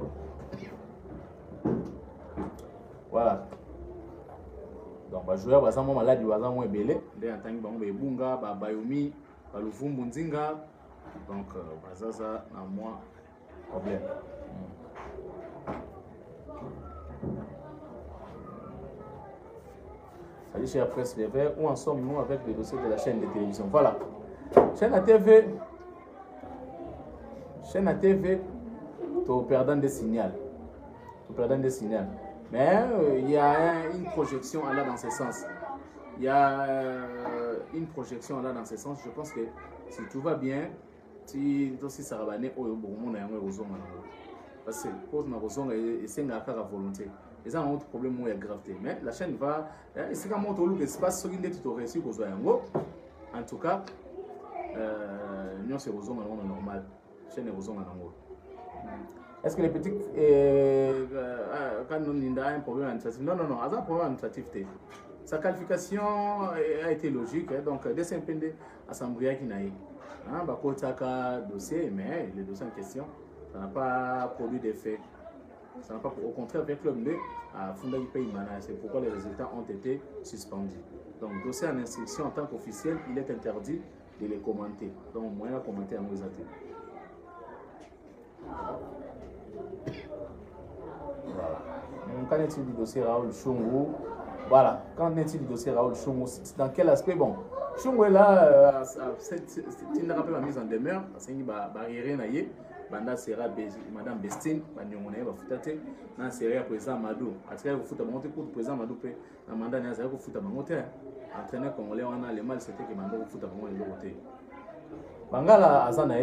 Voilà. Donc, les joueurs, ils sont malades, ils sont belés. Ils sont Bunga, Bayomi, Balufumbu Nzinga. Donc, ça, c'est un moins problème. Salut chers presse verts, où en sommes-nous avec le dossier de la chaîne de télévision? Voilà. Chaîne à TV, tu perdant des signaux. Mais il y a une projection à là dans ce sens. Il y a une projection là dans ce sens. Je pense que si tout va bien, si ça va aller au bon moment, parce que pour nous c'est une volonté. Et ça, un autre problème où il y a gravité. Mais la chaîne va. C'est comme on te l'espace sur l'indé, tu aurais réussi aux oignons. En tout cas, nous, c'est aux oignons normal. La chaîne est aux oignons. Est-ce que les petits. Quand on a un problème administratif? Non, il y a un problème administratif. Sa qualification a été logique. Donc, dès que c'est assemblée qui n'a eu un dossier, mais le dossier en question, ça n'a pas produit d'effet. Ça n'a pas, au contraire, avec le club à Fundaï Pays Mana, c'est pourquoi les résultats ont été suspendus. Donc, dossier en instruction en tant qu'officiel, il est interdit de les commenter. Donc, moyen de commenter à nos athées. Voilà. Qu'en est-il du dossier Raoul Chungu? Voilà. Qu'en est-il du dossier Raoul Chungu? Dans quel aspect? Bon, Chungu est là, il n'a pas mise en demeure, c'est une barrière. Banda sera Madame Bestine, Banyongone, Bafutate, na sera président Madou. Atika ko futa bangote pour président Madou pe na mandat na sera ko futa bangote. Entraîneur congolais on a le mal c'était que Madou ko futa bangote le côté. Bangala azana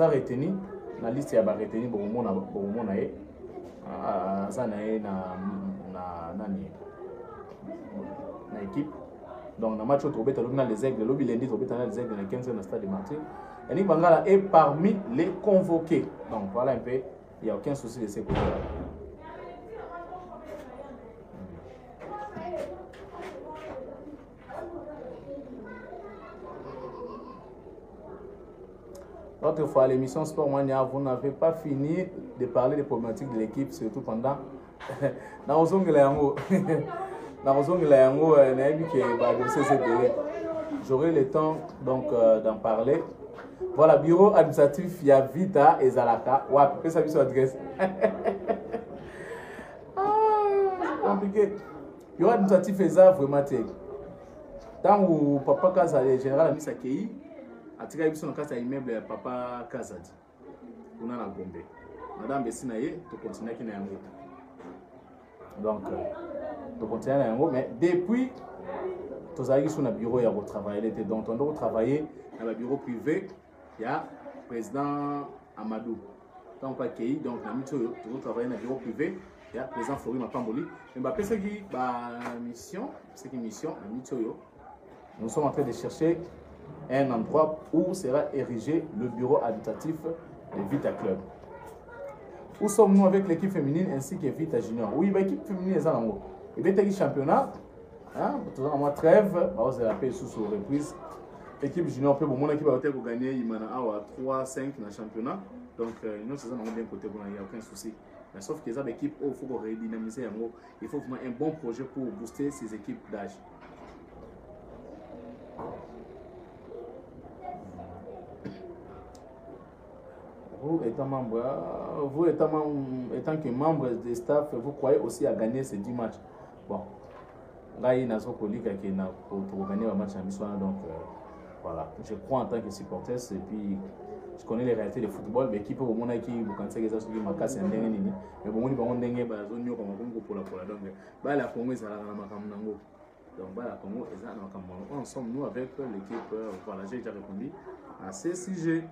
retenu na liste ya ba retenu bomo na ye. Azana na nani na équipe. Donc na match au Tobeta na les aigles, lobby lundi Tobeta na les aigles na 15 na stade de Martyr. Yannick Bangala est parmi les convoqués. Donc voilà un peu, il n'y a aucun souci de ces côtés-là. L'autre fois, à l'émission Sport Mania, vous n'avez pas fini de parler des problématiques de l'équipe, surtout pendant. J'aurai le temps donc d'en parler. Voilà, bureau administratif, il y a Vita et Zalaka. Ouais, pourquoi ça sur adresse? C'est compliqué. Bureau administratif et ça, vraiment, tant où Papa Kaza, le général a mis sa kei, a tiré une son casa immeuble Papa Kazadi. On a la Gombe. Madame Bessinaye, tu continues qui n'est un mot. Donc, tu continues un mot, mais depuis, tu as eu sur le bureau, il y a retravaillé. Donc, on doit travailler dans le bureau privé. Il y a le président Amadou. Donc, on doit travailler dans le bureau privé. Il y a le président Flori Mapamboli. Mais c'est une mission. Nous sommes en train de chercher un endroit où sera érigé le bureau administratif de Vita Club. Où sommes-nous avec l'équipe féminine ainsi que Vita Junior? Oui, l'équipe féminine est en haut. Et bien, le championnat, tout en mois trêve, on va payer sous reprise. L'équipe junior peut mon équipe a gagner il m'a 3-5 dans le championnat. Donc nous c'est ça on bien côté il n'y a aucun souci. Mais sauf que les équipes il faut redynamiser il faut vraiment un bon projet pour booster ces équipes d'âge. Vous étant que membre des staff, vous croyez aussi à gagner ces 10 matchs. Bon, là il y a un pour gagner un match en mission donc Voilà, je crois en tant que supporter, et puis je connais les réalités du football, mais qui peut au moins qui vous pensez que ça soit ma casse mais bon, on va donner bah zone yo comme pour la donc bah la Congo ça la makam nango. Donc bah la Congo ça na makam ensemble nous avec l'équipe voilà, j'ai déjà répondu à ces sujets.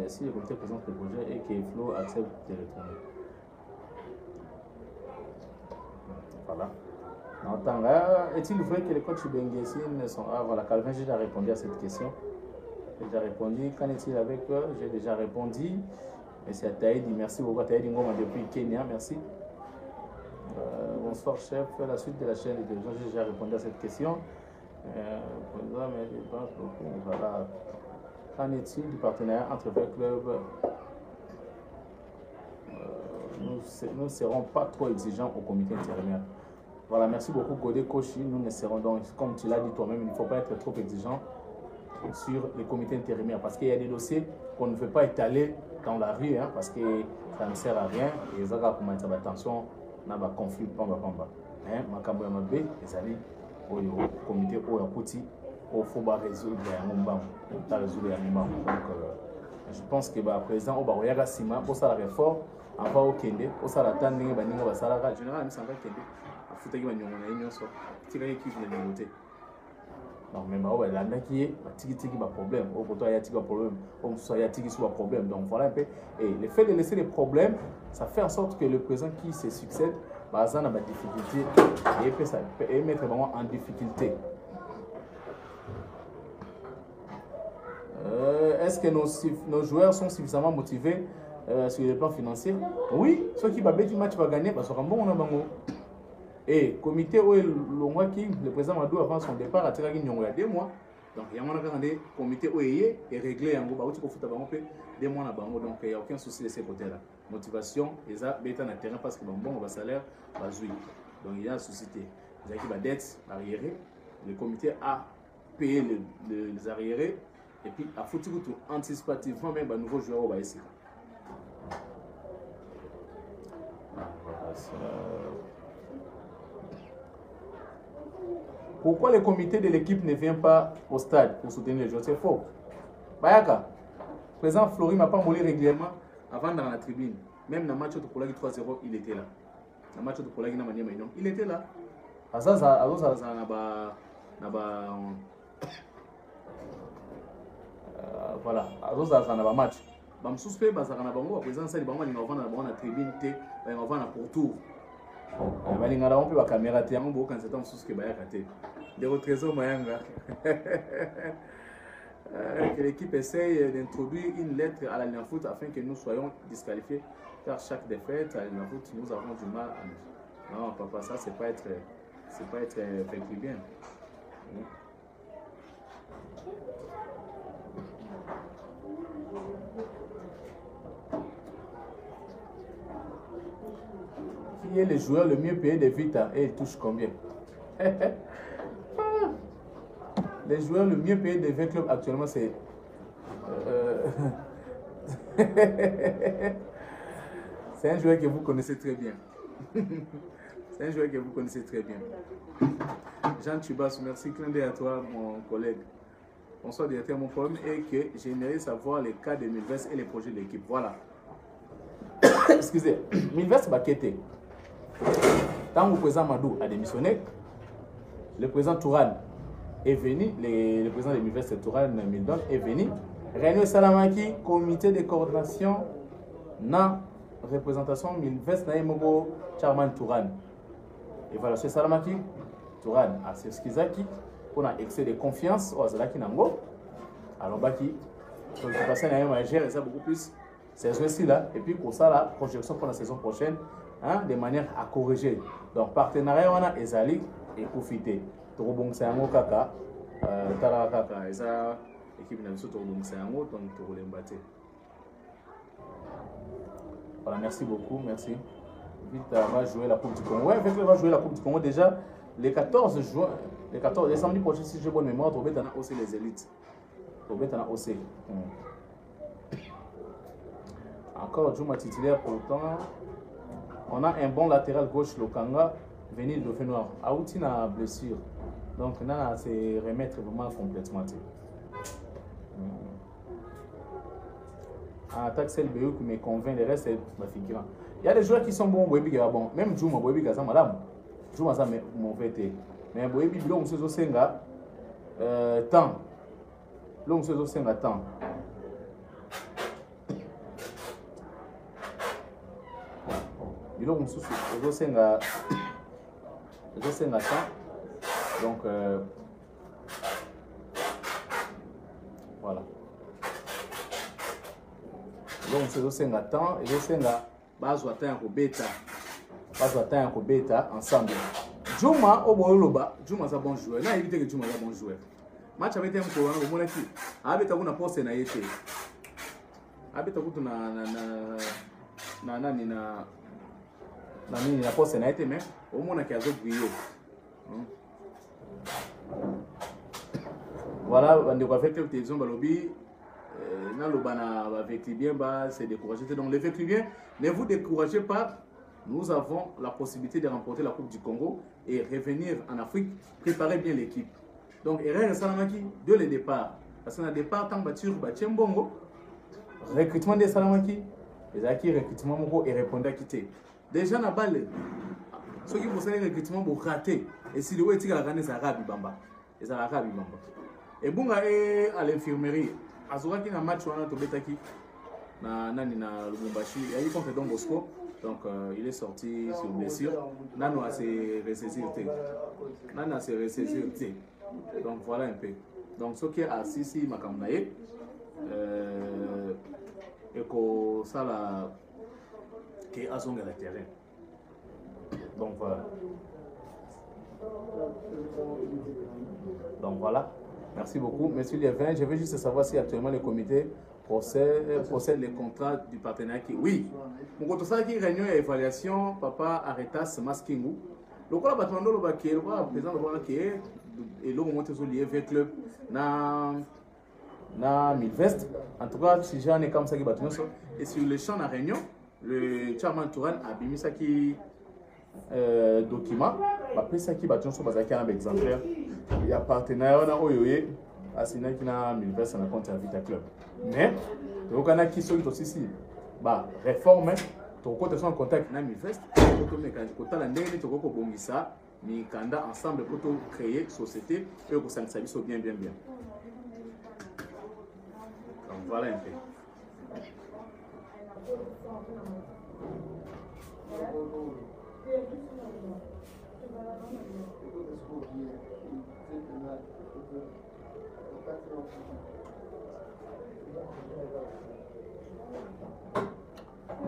Si le comité présente le projet et que Flo accepte de retourner. Voilà. Est-il vrai que les coachs Benguessine sont... Ah voilà, Calvin, j'ai déjà répondu à cette question. J'ai déjà répondu. Qu'en est-il avec eux? J'ai déjà répondu. Merci à Taïdi. Merci beaucoup à Taïdi Ngoma depuis Kenya. Merci. Bonsoir chef. La suite de la chaîne de télévision, j'ai déjà répondu à cette question. Voilà. Qu'en est-il du partenariat entre les clubs? Nous ne serons pas trop exigeants au comité intérimaire. Voilà, merci beaucoup Godé Koshi. Nous ne serons donc, comme tu l'as dit toi-même, il ne faut pas être trop exigeant sur les comités intérimaires parce qu'il y a des dossiers qu'on ne veut pas étaler dans la rue parce que ça ne sert à rien. Et ça va commencer à attention, on a un conflit, pamba. Makambo Yamabe, les alliés au comité au Yakuti, au faut résoudre donc je pense que le président au Baroyaga Sima, pour ça la réforme, en va au Kende, pour ça la tande, généralement, ça va Kende. Faut que tu aies une chose, tu as équipe de nouveauté. Donc même là qui est tiki problème, au côté il y a tiki problème, au soit il y a tiki soit problème. Donc voilà un peu. Et le fait de laisser les problèmes, ça fait en sorte que le président qui se succède, ça a des difficultés et peut ça peut mettre vraiment en difficulté. Est-ce que nos joueurs sont suffisamment motivés sur le plan financier? Oui, ceux qui va battre match va gagner parce qu'on bon on a bango. Et comité où le président Madou avant son départ a tiré il y a 2 mois. Donc il y a un comité où il est réglé en gros, il faut faire 2 mois à bango, donc il n'y a aucun souci de ces côtés-là. Motivation, ils ont béton à terrain parce que bon va salaire va jouer. Donc il y a une société. Il y a qui dette arriérée. Le comité a payé les arriérés et puis a foutu tout anticipativement même un nouveau joueur au Baïsi. Pourquoi le comité de l'équipe ne vient pas au stade pour soutenir les joueurs? C'est faux. Bayaka, président Flori m'a pas molé régulièrement avant dans la tribune. Même dans le match de Polagi 3-0, il était là. Dans le match de Polagi, il était là. Voilà, à match. Je suis suspect parce que le président de la tribune, il va pour tour. On peut la caméra quand c'est un sous que des retrésors Mayanga. Que l'équipe essaye d'introduire une lettre à la foot afin que nous soyons disqualifiés car chaque défaite à la foot nous avons du mal à nous. Non papa, ça c'est pas être fait bien. Qui est le joueur le mieux payé de Vita et il touche combien? Les joueurs le mieux payé de V Club actuellement c'est c'est un joueur que vous connaissez très bien. C'est un joueur que vous connaissez très bien. Jean Tubas, merci, clin d'œil à toi mon collègue. Bonsoir directeur, mon problème est que j'aimerais savoir les cas de Milvest et les projets de l'équipe. Voilà. Excusez, Milvest va quitter. Quand le président Madou a démissionné, le président Touran est venu, le président de l'université Touran Mildon est venu. Réunion Salamaki, comité de coordination, na représentation Milvest na Emogo Charman Touran. Et voilà, c'est Salamaki, Touran, à Skizaki, on a excès de confiance au Azalaki Nango. Alors, Baki, je vais passer à gérer ça beaucoup plus. C'est ceci là, et puis pour ça, la projection pour la saison prochaine. De manière à corriger. Donc, partenariat, on a Ezali et profiter. Torobong Sango Kaka, Tala Kaka, et ça, l'équipe n'a pas Torobong Sango, donc Torobong Mbaté. Voilà, merci beaucoup, merci. Vite, on va jouer la Coupe du Congo. Ouais, avec on va jouer la Coupe du Congo déjà. Les 14 juin, les samedi prochain, si j'ai bonne mémoire, Torobong a aussi les élites. Torobong a aussi. Encore Juma titulaire pourtant. On a un bon latéral gauche, Lokanga, venu de Dauphin Noir. Aouti na blessure. Donc, là, c'est remettre vraiment complètement. En attaque, c'est le BU qui me convainc, le reste, c'est ma figurant. Il y a des joueurs qui sont bons, bon. Même Juma, c'est madame. Juma, ça mauvais. Mais Boebi, l'homme se senga temps. L'homme se senga temps. L'homme se senga temps. Donc, voilà. Donc, c'est un temps et c'est un base bêta ensemble. Juma au Boloba, Juma est un bon joueur. Là, éviter que Juma est un bon joueur. Match avec un courant au Monaki. Avec un poste na été. Avec un na poste na été, mais au Monaki a brillé. Voilà, on doit faire quelques télévisions Balobi. C'est découragé. Donc, les vétériens, ne vous découragez pas. Nous avons la possibilité de remporter la Coupe du Congo et revenir en Afrique, préparer bien l'équipe. Donc, Erreur Salamaki, dès le départ, parce que le départ, tant battu, Bongo, recrutement de Salamaki, les acquis recrutement et répondre à quitter. Déjà, la balle, ceux qui possèdent le recrutement pour rater, et si le wet est à les Arabes Bamba, les Arabes Bamba. Et bon, à l'infirmerie. Azura qui a un match on a tombé taki na Lubumbashi il est contre Don Bosco donc il est sorti sur blessure Nano a ses ressaisir donc voilà un peu donc ce qui est assis si Makamnaye et que ça la qui est à son terrain donc voilà. Merci beaucoup. Monsieur Lévin, je veux juste savoir si actuellement le comité possède les contrats du partenaire qui... Oui. Mon côté ça qui réunion et évaluation, papa Aretas Maskingu. Le quoi la bâtiment le baquet, le quoi président le qui est et l'eau monte sur l'IV club na Milvest. En tout cas, si j'en ai comme ça qui bâtiment et sur le champ de réunion, le chairman Touran a mis ça qui document. Après ça qui bâtiment sur bazaki un exemplaire. Il y a partenaire on a oyoye asina qui na Milvest na compte Vita Club. Mais donc on a qui sont aussi bah réforme ton côté son contact na Milvest pour que mécanique côté la ndenge to ko bongisa mi kanda ensemble pour créer société et que ça s'habille bien. Donc voilà un peu.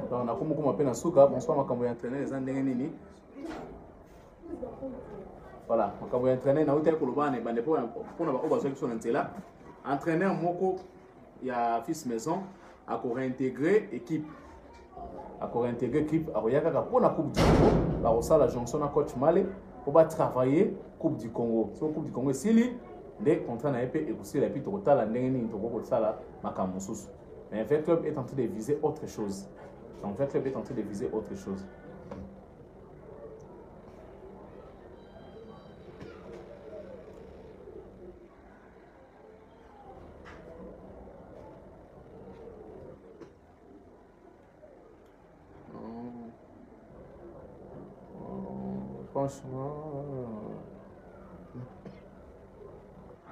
Donc, on a comme on appelle Souka, bonsoir, ma campagne entraînée, les Andénini. Voilà, ma campagne entraînée, na hôtel Kolobane, bande pour avoir besoin de son là. Entraîneur Moko, il y a fils maison, à réintégrer équipe. À réintégrer équipe, à Royaka pour la Coupe du Congo, à la jonction à coach Malé, pour travailler Coupe du Congo. Sur Coupe du Congo, si les contrats n'a pas et aussi la pite total à Ndengeni, Togo, Sala, Makamosus. Mais le club est en train de viser autre chose. Donc, le club est en train de viser autre chose. Franchement,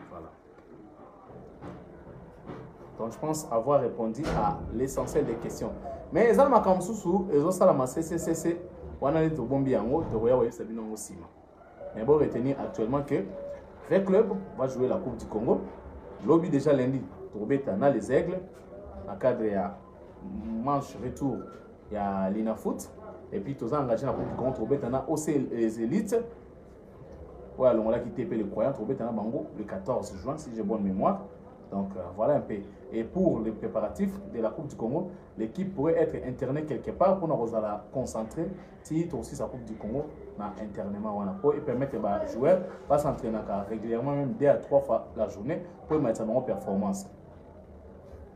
voilà. Donc je pense avoir répondu à l'essentiel des questions. Mais les Allemands comme sous ils ont ça la masse CCC, on a les bombi en haut, de Royal Sabino aussi. Mais bon, retenir actuellement que le club va jouer la Coupe du Congo. Lobby déjà lundi, Tourbeta dans les Aigles. En cadre, il y a manche retour, il y a l'INA Foot. Et puis, tous engagés dans la Coupe du Congo, Tourbeta dans aussi les élites. Voilà, on a quitté le croyant, Tourbeta dans Bango le 14 juin, si j'ai bonne mémoire. Donc, voilà un peu. Et pour les préparatifs de la Coupe du Congo, l'équipe pourrait être internée quelque part pour nous concentrer titre aussi sa Coupe du Congo dans internement pour permettre aux joueurs de s'entraîner régulièrement, même 2 à 3 fois la journée, pour mettre en performance.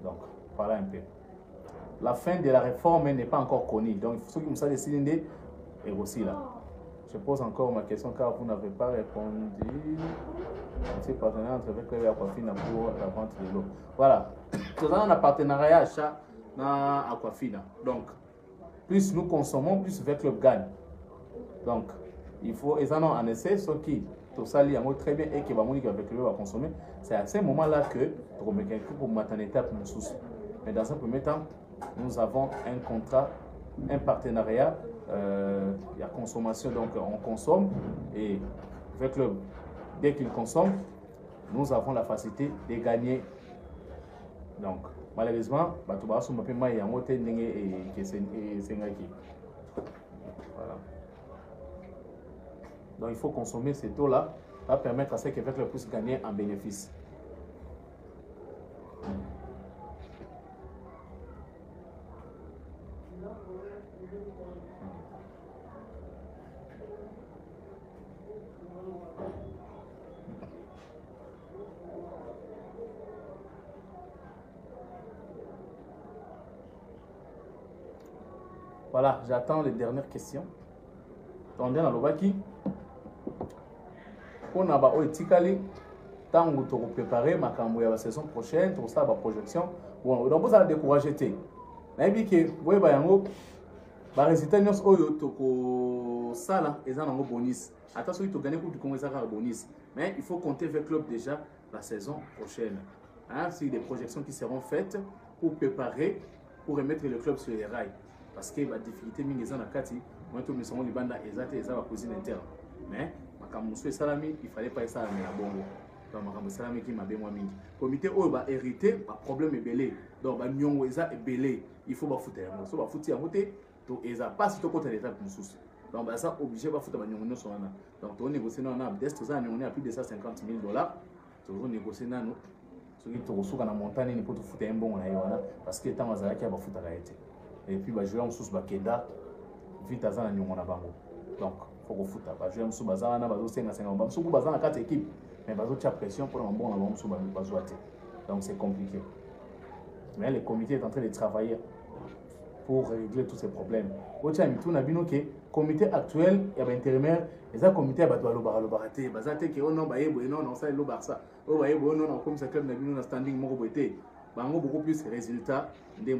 Donc, voilà un peu. La fin de la réforme n'est pas encore connue. Donc, ceux qui nous ont décidé est aussi là. Je pose encore ma question car vous n'avez pas répondu. C'est partenaire entre Club et Aquafina pour la vente de l'eau. Voilà. Nous avons un partenariat achat dans Aquafina. Donc, plus nous consommons, plus Club gagne. Donc, il faut, et ça non, en essai, ce qui, tout ça, il y a très bien et qui va consommer. C'est à ce moment-là que, pour maternité, mais dans un premier temps, nous avons un contrat, un partenariat. Il y a consommation, donc on consomme et avec le, dès qu'il consomme, nous avons la facilité de gagner. Donc malheureusement, voilà. Donc il faut consommer ces taux-là, va permettre à ceux qui veulent le plus gagner en bénéfice. Voilà, j'attends les dernières questions. Tendez dans le baki. On a etikali tant que tu préparer ma campagne la saison prochaine, tout ça, la projection. Bon, donc vous allez décourager. Mais bien que vous voyez, les résultats nous ont ça là, ils ont un bonus. Attention, ils ont gagné pour du Congrès un bonus. Mais il faut compter avec le club déjà la saison prochaine. Hein, c'est des projections qui seront faites pour préparer, pour remettre le club sur les rails. Parce que la difficulté, c'est que moi, tout le monde est la cuisine interne. Mais, il fallait pas ça à la bongo. Donc, salami qui m'a bien moins mingi. Comité, oh, bah, hérité, bah, problème est belé. Donc, bah, nyongo, est belé. Il faut bah, foutre. So, bah, foutre, donc, eza pas si tu comptes l'état de sous. Donc, bah, ça, obligé, bah, foutre, bah, nyongo, sur un. Donc, on négocie, non, on a d'est, ça, on est à plus de 150 000 $. On négocie, non, ceux qui te reçoivent dans la montagne, ils peuvent foutre un bon, parce que tant que tu as foutre la été. Et puis, bah, je vais en sous bakeda, vite à ça, nyongo, na bango. Donc, il faut que foot. Je vais me soubattre, je vais me soubattre, je vais me soubattre, 4 équipes. Mais il y a pression pour un bon donc c'est compliqué. Mais le comité est en train de travailler pour régler tous ces problèmes. Au Tchad, le comité actuel, il y a un intérimaire, et ça, le comité a battu le baraté. Il y a un Barça. Il y a un comme ça, club n'a standing beaucoup plus de résultats de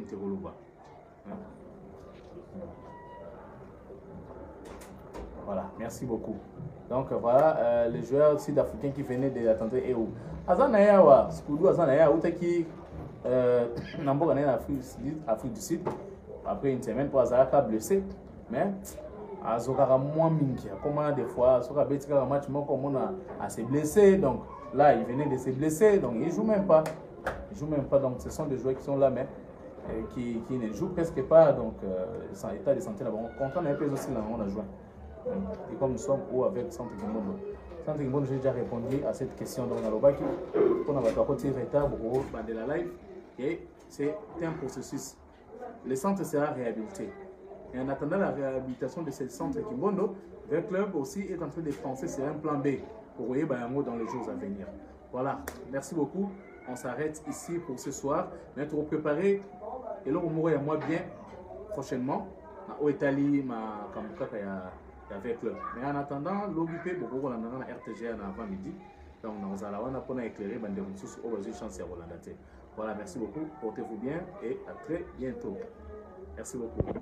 voilà, merci beaucoup. Donc voilà, les joueurs sud-africains qui venaient de l'attendre et où Azanaya wa Skudu Azanaya ou qui n'ambo gagné Afrique du Sud après une semaine pour Azaka blessé, mais Azokara moins mingi. Comment des fois Azoka betika un match comme on a se blessé, donc là il venait de se blesser, donc il joue même pas. Il joue même pas, donc ce sont des joueurs qui sont là mais qui ne jouent presque pas, donc sans état de santé là-bas. On comprend un peu aussi là on a joué. Et comme nous sommes avec Centre Kimbondo. Centre Kimbondo, j'ai déjà répondu à cette question dans Nalobaki. On a un petit retard pour de la live. Et c'est un processus. Le centre sera réhabilité. Et en attendant la réhabilitation de ce centre Kimbondo, le club aussi est en train de penser sur un plan B pour voyer Bayango dans les jours à venir. Voilà, merci beaucoup. On s'arrête ici pour ce soir. Maintenant, préparer et là, on mourra moi bien prochainement. Au Italie, ma avec le. Mais en attendant, l'OBP, beaucoup de RTG avant midi. Donc, nous allons éclairer des ressources au chance à Rolanda. Voilà, merci beaucoup. Portez-vous bien et à très bientôt. Merci beaucoup.